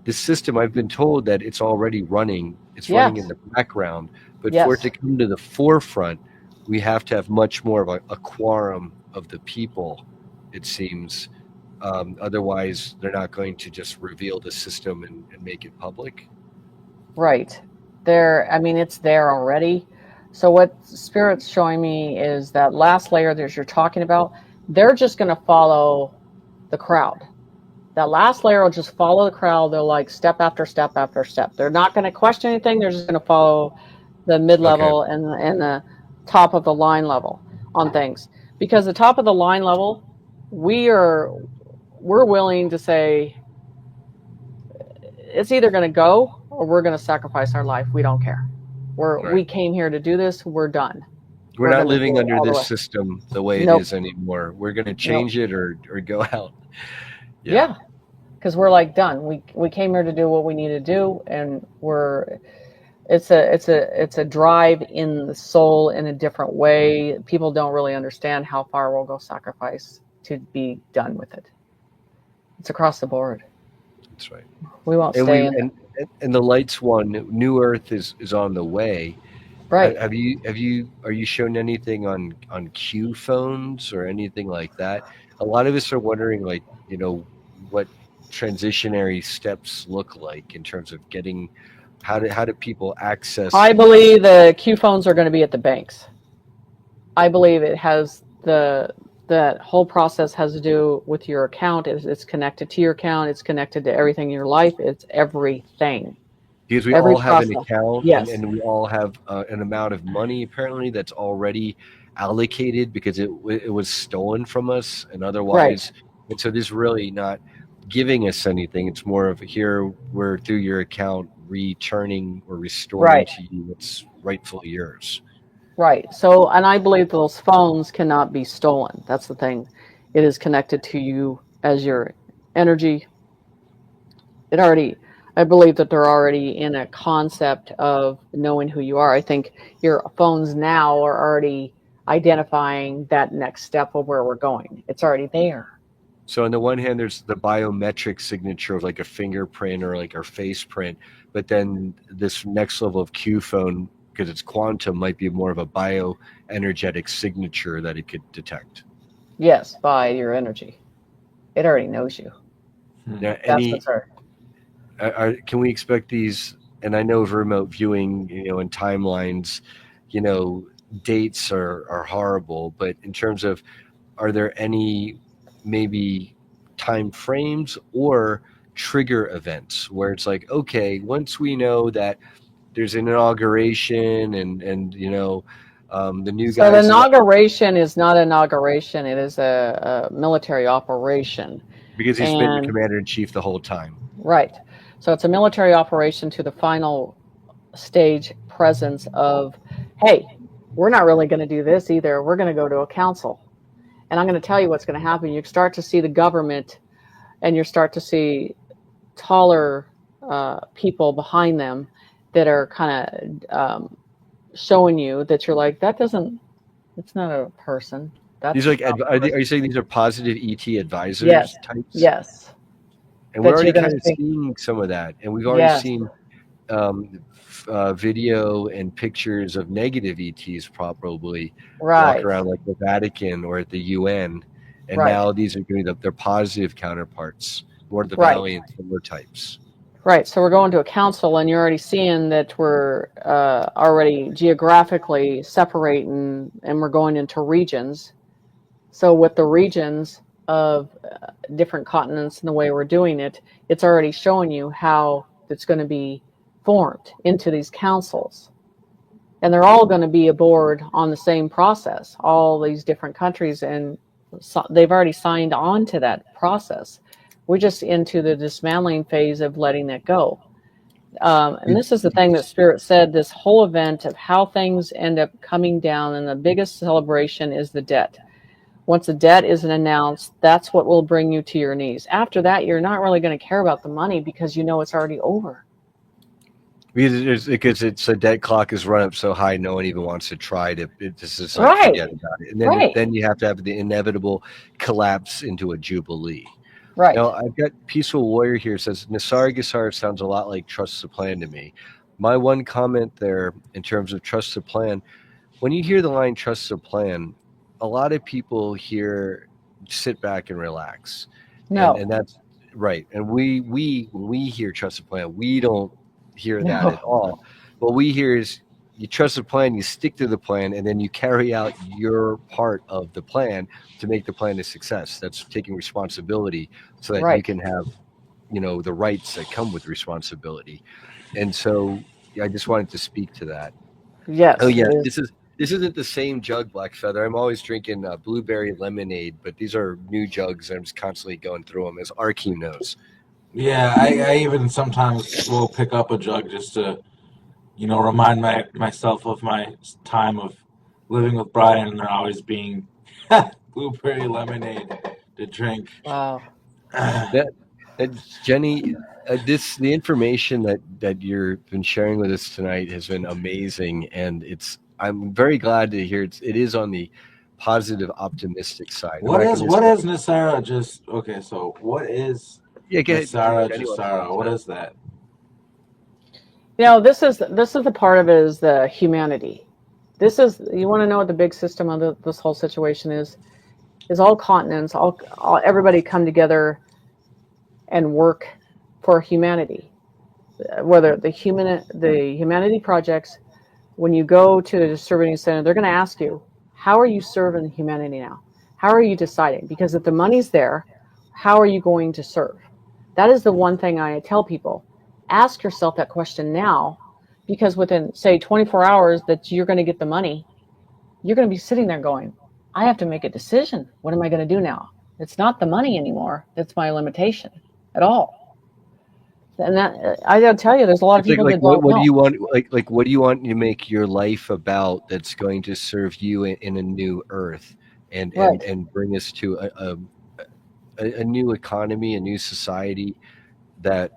this system. I've been told that it's already running. It's running in Yes. the background, but for it Yes. to come to the forefront, we have to have much more of a quorum of the people, it seems. Otherwise, they're not going to just reveal the system and make it public. Right. I mean, it's there already. So what Spirit's showing me is that last layer that you're talking about, they're just going to follow the crowd. That last layer will just follow the crowd. They'll like step after step after step. They're not going to question anything. They're just going to follow the Okay. mid-level and the top of the line level on things. Because the top of the line level, we're willing to say it's either going to go or we're going to sacrifice our life. We don't care. Right. We came here to do this. We're done. We're We're not going to living do it under all the this way. system the way it Nope. is anymore. We're going to Nope. change it or go out. Yeah. Because we're like done. We came here to do what we need to do, and it's a drive in the soul in a different way. People don't really understand how far we'll go sacrifice to be done with it. It's across the board. That's right. We won't And stay in and the lights one, New Earth is on the way. right. Are you shown anything on Q phones or anything like that? A lot of us are wondering, like, what transitionary steps look like in terms of getting how do people access. I believe the Q phones are going to be at the banks. I believe it has that whole process has to do with your account. It's connected to your account. It's connected to everything in your life. It's everything. Because we Every all have an process. account, Yes. and we all have an amount of money apparently that's already allocated because it was stolen from us and Right. otherwise. And so this really not giving us anything. It's more of, here we're through your account returning or restoring Right. to you what's rightfully yours. Right. So, and I believe those phones cannot be stolen. That's the thing. It is connected to you as your energy. I believe that they're already in a concept of knowing who you are. I think your phones now are already identifying that next step of where we're going. It's already there. So on the one hand, there's the biometric signature of like a fingerprint or like our face print, but then this next level of Q phone, because it's quantum, might be more of a bioenergetic signature that it could detect. Yes, by your energy. It already knows you. Now, That's what's hard. can we expect these? And I know of remote viewing, and timelines, dates are horrible, but in terms of, are there any maybe time frames or trigger events where it's like, okay, once we know that there's an inauguration and the new So the guys inauguration is not inauguration. It is a military operation. because he's been And commander in chief the whole time. right. So it's a military operation to the final stage presence of, hey, we're not really going to do this either. We're going to go to a council. And I'm going to tell you what's going to happen. You start to see the government and you start to see taller people behind them that are kind of showing you that you're like, that doesn't It's not a person. These That's are, are you saying these are positive ET advisors yes, types? yes. And we're That you're already going to kind of see. seeing some of that, and we've already Yes, seen video and pictures of negative ETs probably walk right, around like the Vatican or at the UN, and right, now these are going to be their positive counterparts, more the right, valiant similar types. right. So we're going to a council, and you're already seeing that we're already geographically separating, and we're going into regions. So with the regions of different continents and the way we're doing it, it's already showing you how it's going to be formed into these councils. And they're all going to be aboard on the same process, all these different countries, and so they've already signed on to that process. We're just into the dismantling phase of letting it go. And this is the thing that Spirit said, this whole event of how things end up coming down, and the biggest celebration is the debt. Once the debt isn't announced, that's what will bring you to your knees. After that, you're not really going to care about the money because you know it's already over. Because it's a debt clock is run up so high, no one even wants to try to. This is like Right, forget about it, and right, then you have to have the inevitable collapse into a jubilee. right. Now I've got Peaceful Warrior here says Nassar Gassar sounds a lot like Trust the Plan to me. My one comment there in terms of Trust the Plan, when you hear the line Trust the Plan, a lot of people hear sit back and relax, No, and that's right. And when we hear Trust the Plan, we don't hear that no, at all. What we hear is you trust the plan, you stick to the plan, and then you carry out your part of the plan to make the plan a success. That's taking responsibility so that you right. can have, the rights that come with responsibility. And so I just wanted to speak to that. Oh Yes, yeah, it is. this isn't the same jug, Black Feather. I'm always drinking blueberry lemonade, but these are new jugs. And I'm just constantly going through them, as Arkheim knows. Yeah, I even sometimes will pick up a jug just to, remind myself of my time of living with Brian and there always being blueberry lemonade to drink. Wow. That, Jenny, the information that you've been sharing with us tonight has been amazing, and I'm very glad to hear it is on the positive, optimistic side. I'm What not is going to what say, is Nasara just okay, so what is yeah, go ahead. Nasara Jenny wants to Jasara? answer What that. is that? This is the part of it is the humanity. This is you want to know what the big system of this whole situation is all continents, all everybody come together and work for humanity. Whether the humanity projects, when you go to the distributing center, they're going to ask you, how are you serving humanity now? How are you deciding? Because if the money's there, how are you going to serve? That is the one thing I tell people. Ask yourself that question now, because within, say, 24 hours that you're going to get the money, you're going to be sitting there going, I have to make a decision. What am I going to do now? It's not the money anymore. That's my limitation at all. And that I got to tell you, there's a lot of It's like people that what don't what do know. you want what do you want to make your life about that's going to serve you in a new earth and Right, bring us to a new economy, a new society that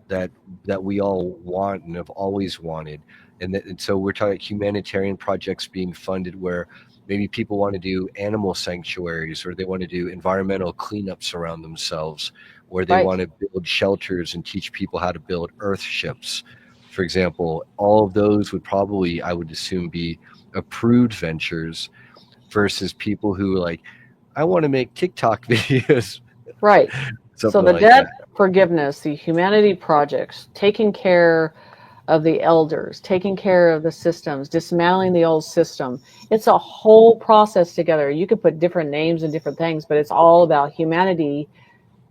we all want and have always wanted. And so we're talking humanitarian projects being funded where maybe people want to do animal sanctuaries, or they want to do environmental cleanups around themselves, or they right, want to build shelters and teach people how to build earth ships, for example. All of those would probably, I would assume, be approved ventures versus people who are like, I want to make TikTok videos, right. So something the like debt that. forgiveness, the humanity projects, taking care of the elders, taking care of the systems, dismantling the old system. It's a whole process together. You could put different names and different things, but it's all about humanity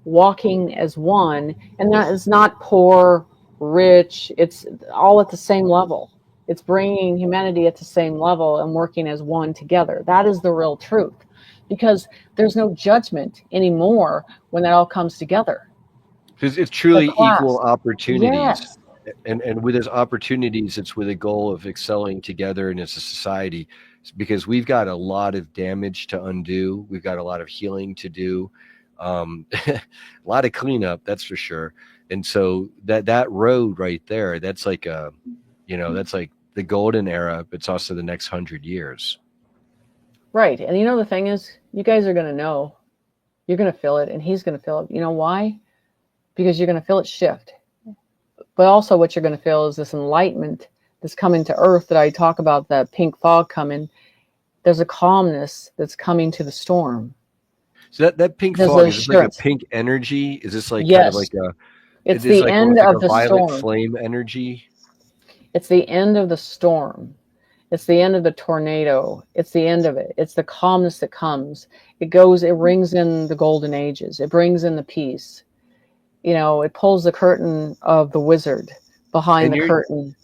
walking as one. And that is not poor, rich. It's all at the same level. It's bringing humanity at the same level and working as one together. That is the real truth, because there's no judgment anymore when that all comes together. Because it's The truly equal class. opportunities. Yes. And with those opportunities, it's with a goal of excelling together and as a society, because we've got a lot of damage to undo. We've got a lot of healing to do, a lot of cleanup, that's for sure. And so that road right there, that's like that's like the golden era, but it's also the next 100 years. Right. And you know, the thing is, you guys are going to know. You're going to feel it, and he's going to feel it. You know why? Because you're going to feel it shift. But also, what you're going to feel is this enlightenment that's coming to Earth that I talk about, the pink fog coming. There's a calmness that's coming to the storm. So that pink There's fog, is this like a assurance. pink energy? Is this like kind of Yes. like a, It's it is the like end almost like of a the violet storm. flame energy? It's the end of the storm. It's the end of the tornado. It's the end of it. It's the calmness that comes. It rings in the golden ages. It brings in the peace. You know, it pulls the curtain of the wizard behind And the you're curtain.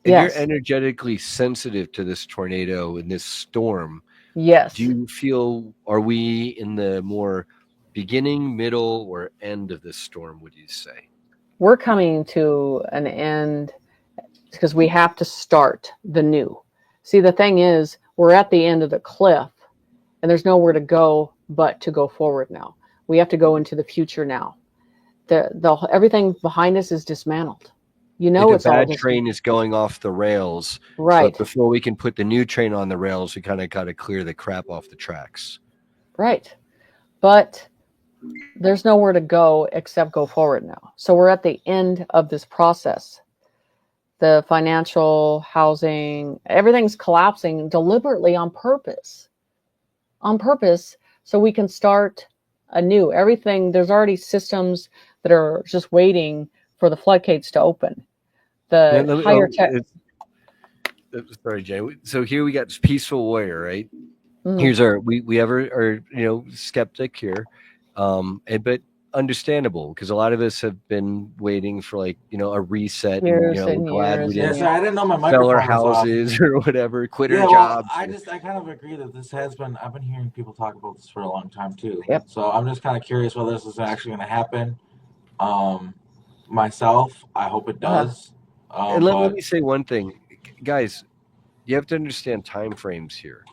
and you're Yes. energetically sensitive to this tornado and this storm. Do Yes. you feel, are we in the more beginning, middle, or end of this storm, would you say? We're coming to an end because we have to start the new. See, the thing is, we're at the end of the cliff and there's nowhere to go but to go forward now. We have to go into the future now. Everything behind us is dismantled. You Like know, a it's all bad just train is going off the rails, but right, before we can put the new train on the rails, we kind of got to clear the crap off the tracks. right. But there's nowhere to go except go forward now. So we're at the end of this process. The financial, housing, everything's collapsing deliberately on purpose. On purpose, so we can start anew. Everything, there's already systems that are just waiting for the floodgates to open. And The let me, higher tech. sorry, Jay. So here we got this peaceful warrior, right? Mm, Here's we have our skeptic here, but understandable because a lot of us have been waiting for like a reset, and years we're and glad we years and Yeah, didn't so years. I didn't know my sell our microphone was off. houses or whatever, quit our Yeah, well, jobs. I kind of agree that this has been. I've been hearing people talk about this for a long time too. Yep. So I'm just kind of curious whether this is actually going to happen. Um, myself, I hope it Uh, does. And let But me say one thing, guys. You have to understand time frames here.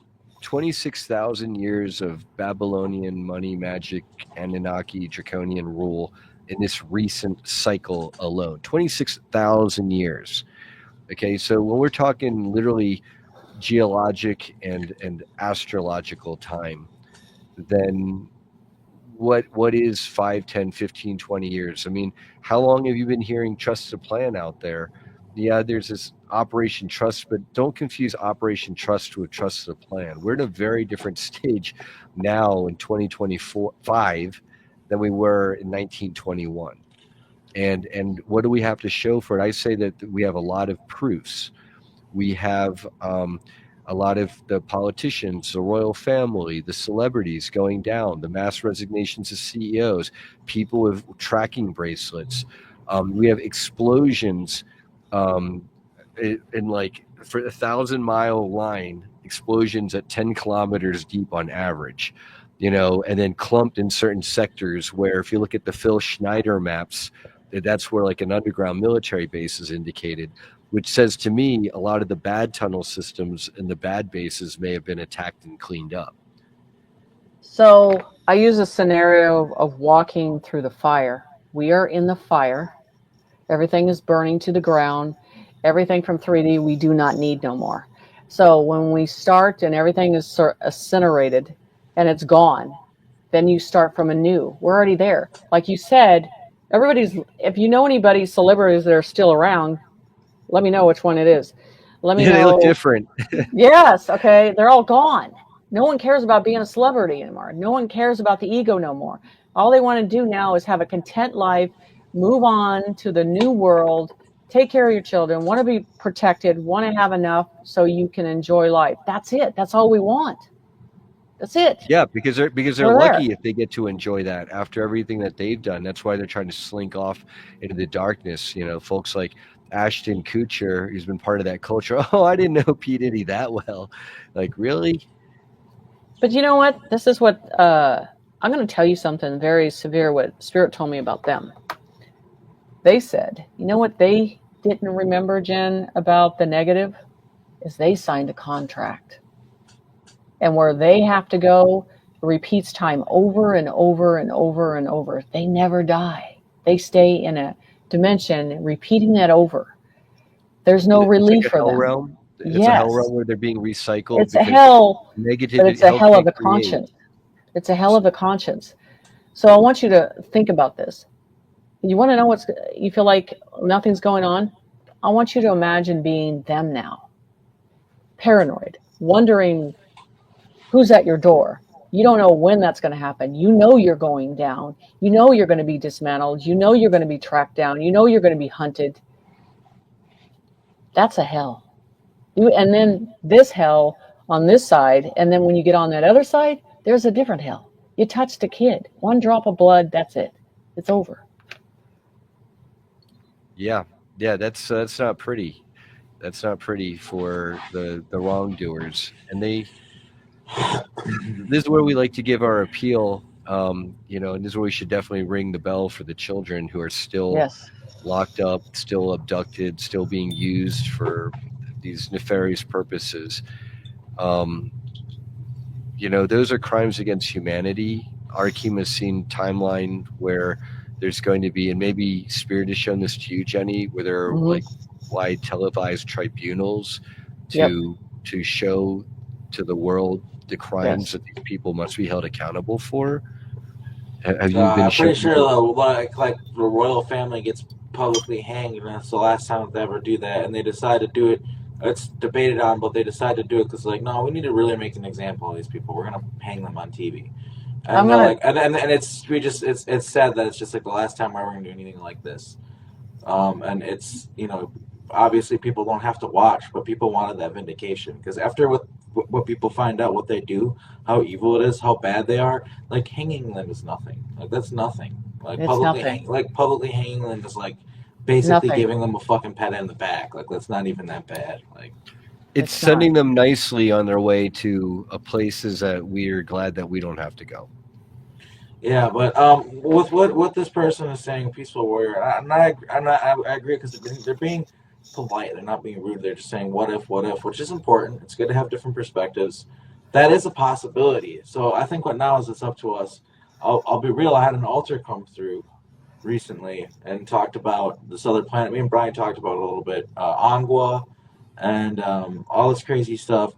26,000 years of Babylonian money magic, Anunnaki, draconian rule in this recent cycle alone. 26,000 years. Okay, so when we're talking literally geologic and astrological time, then what is 5, 10, 15, 20 years? I mean, how long have you been hearing trust the plan out there? Yeah, there's this Operation Trust, but don't confuse Operation Trust with Trust the Plan. We're in a very different stage now in 2025 than we were in 1921. And what do we have to show for it? I say that we have a lot of proofs. We have a lot of the politicians, the royal family, the celebrities going down, the mass resignations of CEOs, people with tracking bracelets. We have explosions in like for 1,000-mile line, explosions at 10 kilometers deep on average, and then clumped in certain sectors where if you look at the Phil Schneider maps, that's where like an underground military base is indicated, which says to me a lot of the bad tunnel systems and the bad bases may have been attacked and cleaned up. so I use a scenario of walking through the fire. We are in the fire. Everything is burning to the ground. Everything from 3D we do not need no more. So when we start and everything is incinerated and it's gone, then you start from anew. We're already there. Like you said, if you know anybody, celebrities that are still around, let me know which one it is. Let me Yeah, they look know. different. Yes, okay. They're all gone. No one cares about being a celebrity anymore. No one cares about the ego no more. All they want to do now is have a content life, move on to the new world, take care of your children, want to be protected, want to have enough so you can enjoy life. That's it. That's all we want. That's it. Yeah, because they're We're there. lucky if they get to enjoy that after everything that they've done. That's why they're trying to slink off into the darkness. Folks like Ashton Kutcher, who's been part of that culture. Oh, I didn't know P. Diddy that well. Like, really? But you know what? This is what I'm going to tell you something very severe what Spirit told me about them. They said, you know what they didn't remember, Jen, about the negative? Is they signed a contract. And where they have to go repeats time over and over and over and over. They never die. They stay in a dimension repeating that over. There's no It's like relief a for hell them. realm. It's a hell Yes, realm where they're being recycled it's a because hell, but negativity it's a hell hell of can't a create. conscience. It's a hell of a conscience. So I want you to think about this. You want to know what's, you feel like nothing's going on? I want you to imagine being them now, paranoid, wondering who's at your door. You don't know when that's going to happen. You know you're going down. You know you're going to be dismantled. You know you're going to be tracked down. You know you're going to be hunted. That's a hell. And then this hell on this side, and then when you get on that other side, there's a different hell. You touched a kid, one drop of blood, that's it. It's over. Yeah, yeah, that's not pretty. That's not pretty for the wrongdoers. And this is where we like to give our appeal. And this is where we should definitely ring the bell for the children who are still Yes. locked up, still abducted, still being used for these nefarious purposes. Um, those are crimes against humanity. Arkheim has seen timeline where there's going to be, and maybe Spirit has shown this to you, Jenny, where there are Mm-hmm. like wide televised tribunals Yep. to show to the world the crimes Yes. that these people must be held accountable for. Have you been I'm pretty shown? sure like the royal family gets publicly hanged, and that's the last time they ever do that. And they decide to do it. It's debated on, but they decide to do it because like, no, we need to really make an example of these people. We're gonna hang them on TV. I'm And they're gonna like, and it's sad that it's just like the last time we're ever gonna do anything like this. And it's obviously people don't have to watch, but people wanted that vindication because after what people find out what they do, how evil it is, how bad they are, like hanging them is nothing. Like that's nothing. Like it's nothing. publicly hanging them is like basically Nothing. giving them a fucking pat in the back. Like that's not even that bad. Like It's It's not. sending them nicely on their way to places that we are glad that we don't have to go. yeah, but with what this person is saying, peaceful warrior, I agree because they're being polite. They're not being rude. They're just saying what if, which is important. It's good to have different perspectives. That is a possibility. So I think what now is it's up to us. I'll be real. I had an altar come through recently and talked about this other planet. Me and Brian talked about it a little bit, Angua, and all this crazy stuff.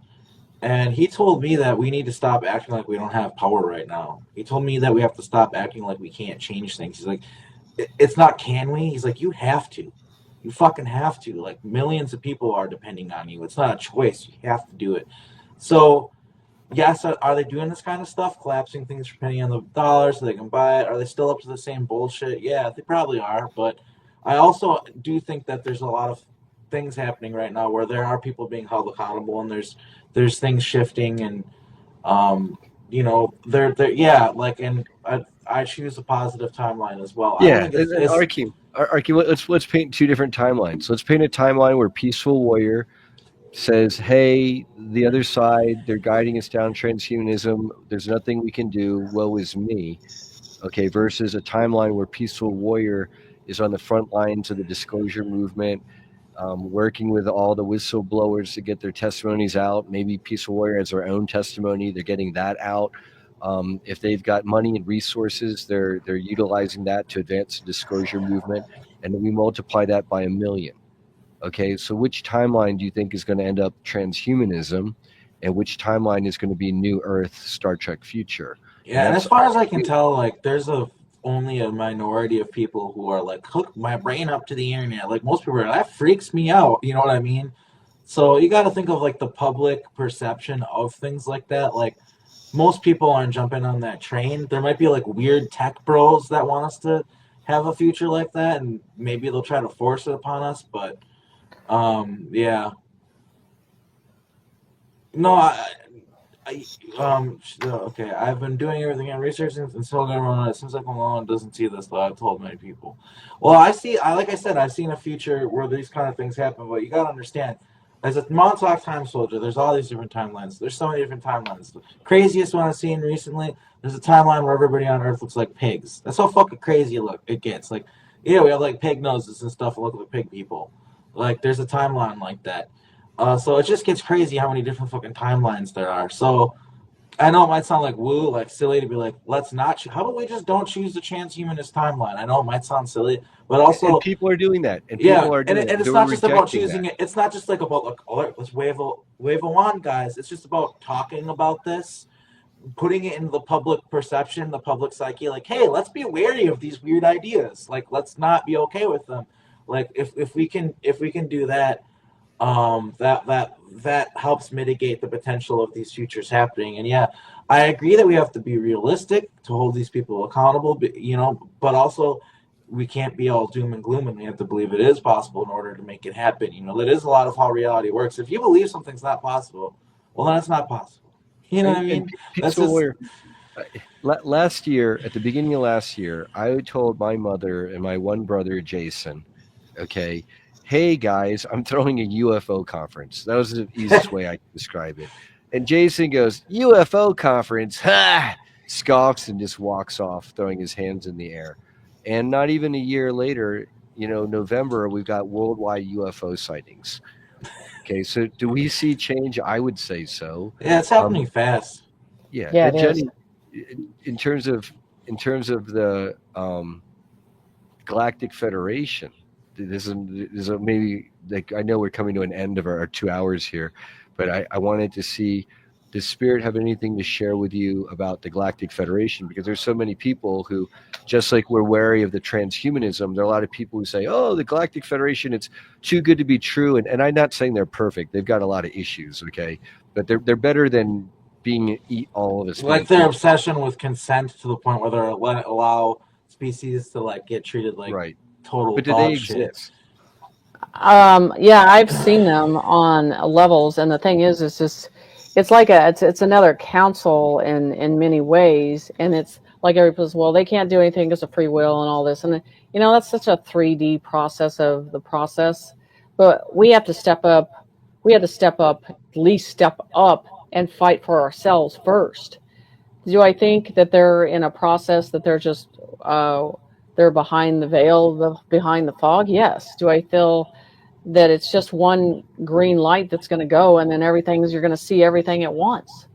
And he told me that we need to stop acting like we don't have power right now. He told me that we have to stop acting like we can't change things. He's like, it's not can we? He's like, you have to. You fucking have to. Like, millions of people are depending on you. It's not a choice. You have to do it. So, yes, are they doing this kind of stuff? Collapsing things for penny on the dollar so they can buy it? Are they still up to the same bullshit? Yeah, they probably are. But I also do think that there's a lot of things happening right now where there are people being held accountable and there's things shifting and they're yeah, like, and I choose a positive timeline as well. I don't Yeah, think and Arkheim, let's paint two different timelines. Let's paint a timeline where Peaceful Warrior says, "Hey, the other side, they're guiding us down transhumanism. There's nothing we can do. Woe is me." Okay, versus a timeline where Peaceful Warrior is on the front lines of the disclosure movement, working with all the whistleblowers to get their testimonies out. Maybe Peaceful Warrior has their own testimony; they're getting that out. If they've got money and resources, they're utilizing that to advance the disclosure movement, and then we multiply that by 1,000,000. Okay, so which timeline do you think is going to end up transhumanism, and which timeline is going to be New Earth, Star Trek future? Yeah, and as far as I can tell, like there's only a minority of people who are like hook my brain up to the internet. Like most people are, that freaks me out. You know what I mean? So you got to think of like the public perception of things like that. Like most people aren't jumping on that train. There might be like weird tech bros that want us to have a future like that, and maybe they'll try to force it upon us. But yeah, no, okay. I've been doing everything I'm researching and still going on. It seems like Malone doesn't see this, though. I've told many people. Well, like I said, I've seen a future where these kind of things happen, but you got to understand. As a Montauk time soldier, there's all these different timelines. There's so many different timelines. The craziest one I've seen recently, there's a timeline where everybody on Earth looks like pigs. That's how fucking crazy it gets. Like, yeah, we have like pig noses and stuff and look like pig people. Like, there's a timeline like that. So it just gets crazy how many different fucking timelines there are. So I know it might sound like woo, like silly to be like, let's not. How about we just don't choose the transhumanist timeline? I know it might sound silly, but And also, people are doing that. And yeah, people are doing and that. They it's were not just about rejecting choosing that. it. It's not just like about like, all right, let's wave a wand, guys. It's just about talking about this, putting it into the public perception, the public psyche. Like, hey, let's be wary of these weird ideas. Like, let's not be okay with them. Like, if we can do that, that helps mitigate the potential of these futures happening. And yeah, I agree that we have to be realistic to hold these people accountable, but also we can't be all doom and gloom, and we have to believe it is possible in order to make it happen. That is a lot of how reality works. If you believe something's not possible, well, then it's not possible. You know what I And mean? That's people just were last year, at the beginning of last year, I told my mother and my one brother Jason, okay, hey guys, I'm throwing a UFO conference. That was the easiest way I could describe it. And Jason goes, UFO conference, ha! Scoffs and just walks off, throwing his hands in the air. And not even a year later, November, we've got worldwide UFO sightings. Okay, so do we see change? I would say so. yeah, it's happening fast. Yeah, Yeah, and it is. Jenny, in terms of the Galactic Federation, there's a maybe, like, I know we're coming to an end of our 2 hours here, but I wanted to see, does Spirit have anything to share with you about the Galactic Federation? Because there's so many people who, just like we're wary of the transhumanism, there are a lot of people who say, oh, the Galactic Federation, it's too good to be true. And I'm not saying they're perfect. They've got a lot of issues, okay? But they're better than being eat all of us Like being their eaten. obsession with consent to the point where they're allow species to like get treated like Right. total But do they dog shit. exist? Yeah, I've seen them on levels, and the thing is, it's just, it's like it's another council in many ways, and it's like everybody's, well, they can't do anything because of free will and all this, and that's such a 3D process of the process, but we have to step up. We have to step up, at least step up and fight for ourselves first. Do I think that they're in a process that they're just uh, they're behind the veil, behind the fog? Yes. Do I feel that it's just one green light that's going to go, and then you're going to see everything at once?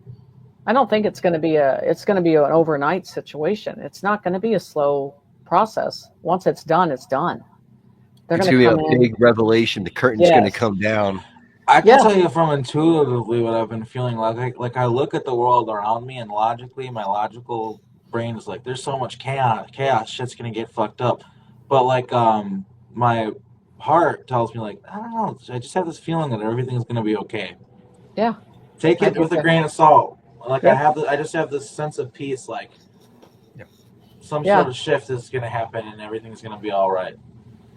I don't think it's going to be an overnight situation. It's not going to be a slow process. Once it's done, it's done. They're It's going to going to come be a in. big revelation. The curtain's going to Yes. come down. I can Yeah. tell you from intuitively what I've been feeling like I look at the world around me and logically my logical brain is like there's so much chaos shit's gonna get fucked up, but like my heart tells me like I don't know, I just have this feeling that everything's gonna be okay. Yeah. Take I it think with a that. grain of salt. Like Yeah. I just have this sense of peace, like Yeah. some sort Yeah. of shift is gonna happen and everything's gonna be all right.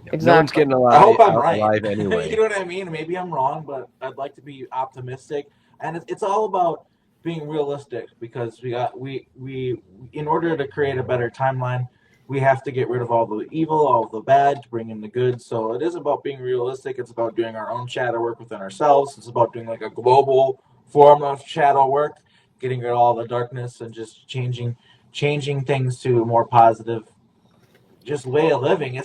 Yeah. No one's Exactly. getting I hope I'm out right. alive You anyway. know what I mean? Maybe I'm wrong, but I'd like to be optimistic. And it's all about being realistic because we in order to create a better timeline, we have to get rid of all the evil, all the bad, to bring in the good. So it is about being realistic. It's about doing our own shadow work within ourselves. It's about doing like a global form of shadow work, getting rid of all the darkness and just changing things to a more positive just way of living.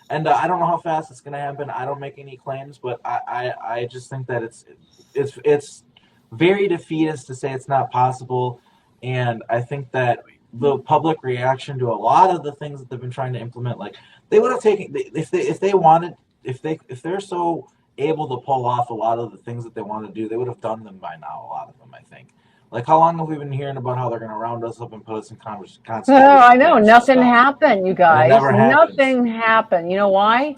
And I don't know how fast it's going to happen. I don't make any claims, but I just think that it's very defeatist to say it's not possible. And I think that the public reaction to a lot of the things that they've been trying to implement, like they would have taken if they wanted if they're so able to pull off a lot of the things that they want to do, they would have done them by now. A lot of them, I think. Like how long have we been hearing about how they're going to round us up and put us in Oh, concentration I know. camps and Nothing stuff? happened, you And it guys. never happens. Nothing happened. You know why?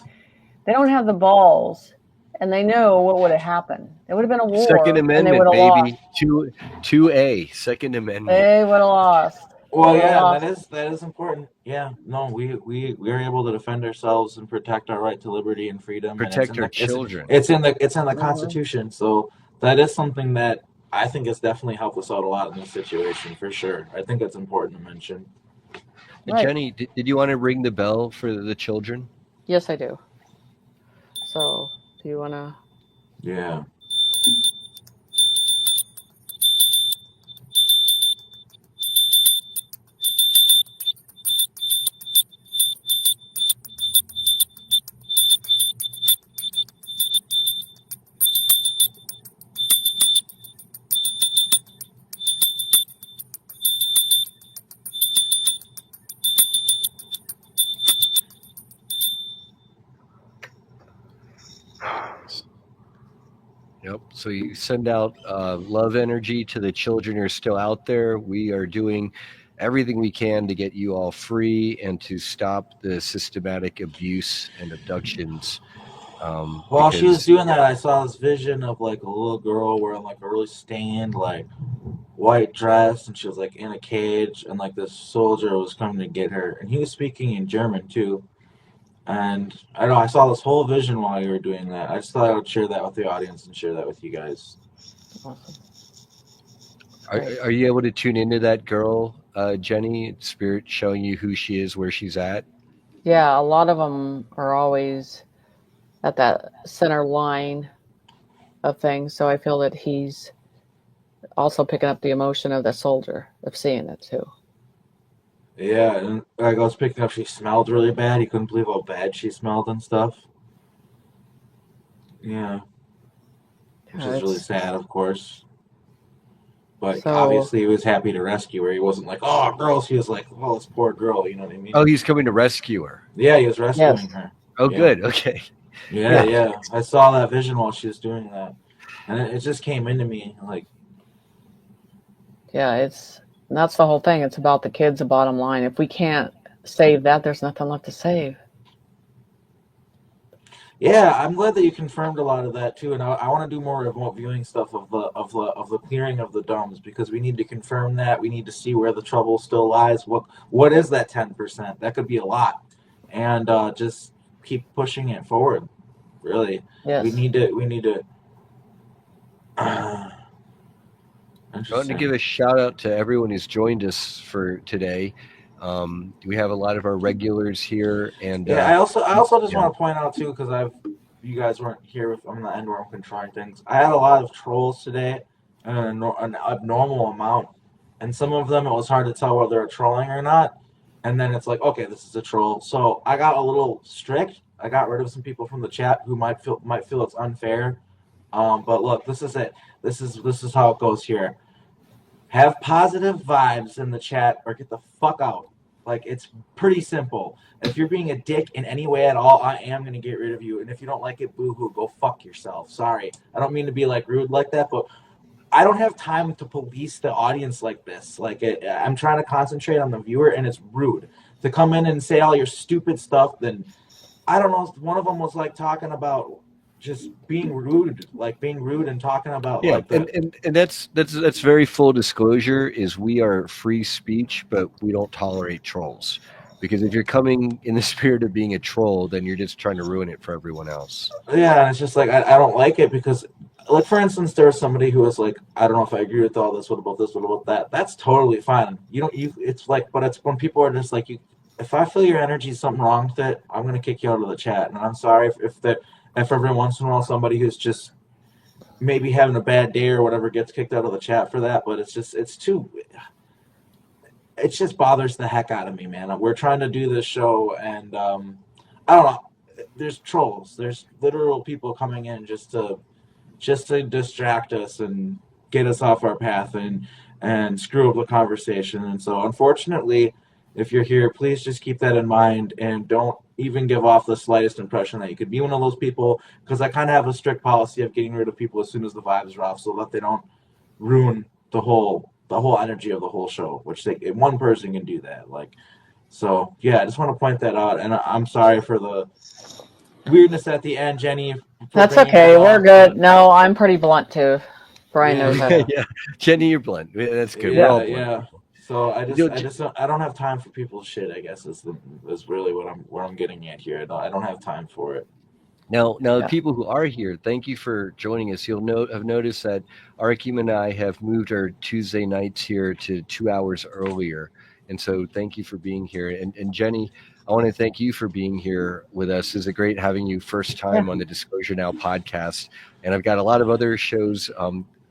They don't have the balls, and they know what would have happened. There would have been a Second war, and they would Amendment, have lost. baby. Two A. Second Amendment. They would have lost. They Well, would have yeah, and lost. that is important. Yeah, no, we are able to defend ourselves and protect our right to liberty and freedom, and Protect our children. it's in the Hmm. Constitution. So that is something that I think has definitely helped us out a lot in this situation for sure. I think it's important to mention. Right. Jenny, did you want to ring the bell for the children? Yes, I do. So, do you want to? Yeah. So you send out love energy to the children who are still out there. We are doing everything we can to get you all free and to stop the systematic abuse and abductions. While she was Because doing that, I saw this vision of like a little girl wearing like a really stained like white dress, and she was like in a cage, and like this soldier was coming to get her, and he was speaking in German too. And I know I saw this whole vision while you were doing that. I just thought I would share that with the audience and share that with you guys. Awesome. are you able to tune into that girl, Jenny? Spirit showing you who she is, where she's at? Yeah, a lot of them are always at that center line of things. So I feel that he's also picking up the emotion of the soldier of seeing it too. Yeah, and like I was picking up, she smelled really bad. He couldn't believe how bad she smelled and stuff. Yeah, which Yeah, is really it's sad, of course. But so obviously, he was happy to rescue her. He wasn't like, "Oh, girl." He was like, "Oh, this poor girl." You know what I mean? Oh, he's coming to rescue her. Yeah, he was rescuing yes, her. Oh, Yeah, good. Okay. yeah, Yeah. yeah. I saw that vision while she was doing that, and it just came into me like, yeah, and that's the whole thing. It's about the kids. The bottom line. If we can't save that, there's nothing left to save. yeah. I'm glad that you confirmed a lot of that too, and I want to do more remote viewing stuff of the clearing of the domes, because we need to confirm that. We need to see where the trouble still lies. What is that 10%? That could be a lot, and just keep pushing it forward. Really, we Yes, need to. We need to. I want to give Interesting. a shout out to everyone who's joined us for today. We have a lot of our regulars here, and Yeah, I also just yeah, want to point out too, because you guys weren't here with on the end where I'm controlling things. I had a lot of trolls today, an abnormal amount, and some of them it was hard to tell whether they're trolling or not. And then it's like, okay, this is a troll. So I got a little strict. I got rid of some people from the chat who might feel it's unfair. But look, this is it. This is how it goes here. Have positive vibes in the chat or get the fuck out. Like, it's pretty simple. If you're being a dick in any way at all, I am going to get rid of you. And if you don't like it, boo-hoo, go fuck yourself. Sorry. I don't mean to be, like, rude like that, but I don't have time to police the audience like this. Like, I'm trying to concentrate on the viewer, and it's rude. To come in and say all your stupid stuff, then, I don't know, one of them was, like, talking about just being rude, and talking about, yeah, like, the and that's very full disclosure. Is we are free speech, but we don't tolerate trolls. Because if you're coming in the spirit of being a troll, then you're just trying to ruin it for everyone else. Yeah, and it's just like I don't like it because, like, for instance, there was somebody who was like, I don't know if I agree with all this. What about this? What about that? That's totally fine. You don't. You. It's like, but it's when people are just like, you. If I feel your energy is something wrong with it, I'm gonna kick you out of the chat. And I'm sorry if every once in a while somebody who's just maybe having a bad day or whatever gets kicked out of the chat for that. But it just bothers the heck out of me, man. We're trying to do this show, and I don't know. There's trolls. There's literal people coming in just to distract us and get us off our path and screw up the conversation. And so, unfortunately, if you're here, please just keep that in mind and don't even give off the slightest impression that you could be one of those people. Because I kind of have a strict policy of getting rid of people as soon as the vibes are off, so that they don't ruin the whole energy of the whole show. Which one person can do that, like. So yeah, I just want to point that out, and I'm sorry for the weirdness at the end, Jenny. For that's bringing okay. that We're up, good. but No, I'm pretty blunt too. Brian knows that. yeah, Yeah, Jenny, you're blunt. That's good. We're all yeah, blunt yeah. people. So You know, I don't have time for people's shit. I guess is really what I'm getting at here. I don't have time for it. Now, the Yeah. people who are here, thank you for joining us. You'll have noticed that Arkheim and I have moved our Tuesday nights here to 2 hours earlier, and so thank you for being here. And Jenny, I want to thank you for being here with us. It's great having you first Yeah. time on the Disclosure Now podcast, and I've got a lot of other shows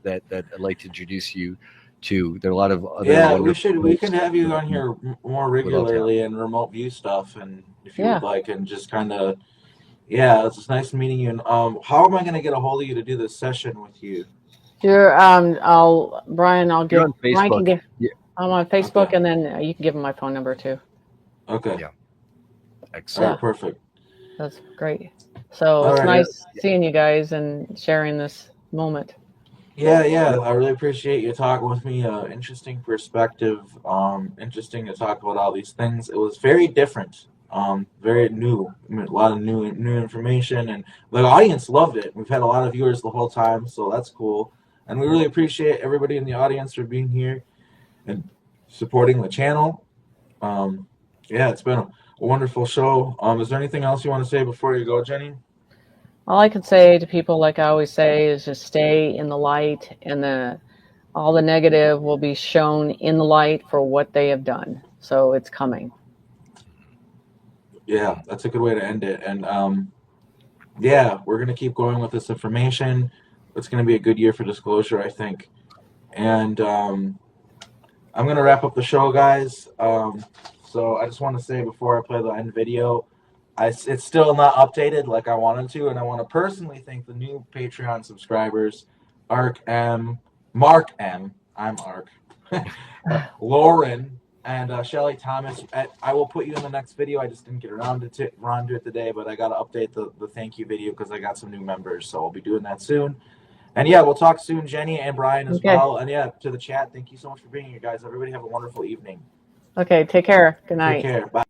that I'd like to introduce you to. There are a lot of other Yeah, wonderful we can hosts have you on here more would love to have. regularly and remote view stuff, and if you would Yeah. like, and just kind of. Yeah, it's nice meeting you. And how am I going to get a hold of you to do this session with you? I'll Brian. I'll You're give on Brian can Facebook. give. Yeah, I'm on Facebook, Okay. and then you can give him my phone number too. Okay. Yeah. All excellent. right. Perfect. That's great. So All it's right. nice seeing you guys and sharing this moment. Yeah, I really appreciate you talking with me. Interesting perspective. Interesting to talk about all these things. It was very different. Very new. I mean, a lot of new information, and the audience loved it. We've had a lot of viewers the whole time, so that's cool. And we really appreciate everybody in the audience for being here and supporting the channel. Yeah, it's been a wonderful show. Is there anything else you want to say before you go, Jenny? All I can say to people, like I always say, is just stay in the light, and all the negative will be shown in the light for what they have done. So it's coming. Yeah, that's a good way to end it. And yeah, we're gonna keep going with this information. It's gonna be a good year for disclosure, I think. And I'm gonna wrap up the show, guys. So I just want to say before I play the end video, it's still not updated like I wanted to, and I want to personally thank the new Patreon subscribers, Mark M. I'm Ark, Lauren, and Shelly Thomas. I will put you in the next video. I just didn't get around to it today, but I got to update the thank you video because I got some new members, so I'll be doing that soon. And yeah, we'll talk soon, Jenny and Brian as well. And yeah, to the chat, thank you so much for being here, guys. Everybody have a wonderful evening. Okay, take care. Good night. Take care. Bye.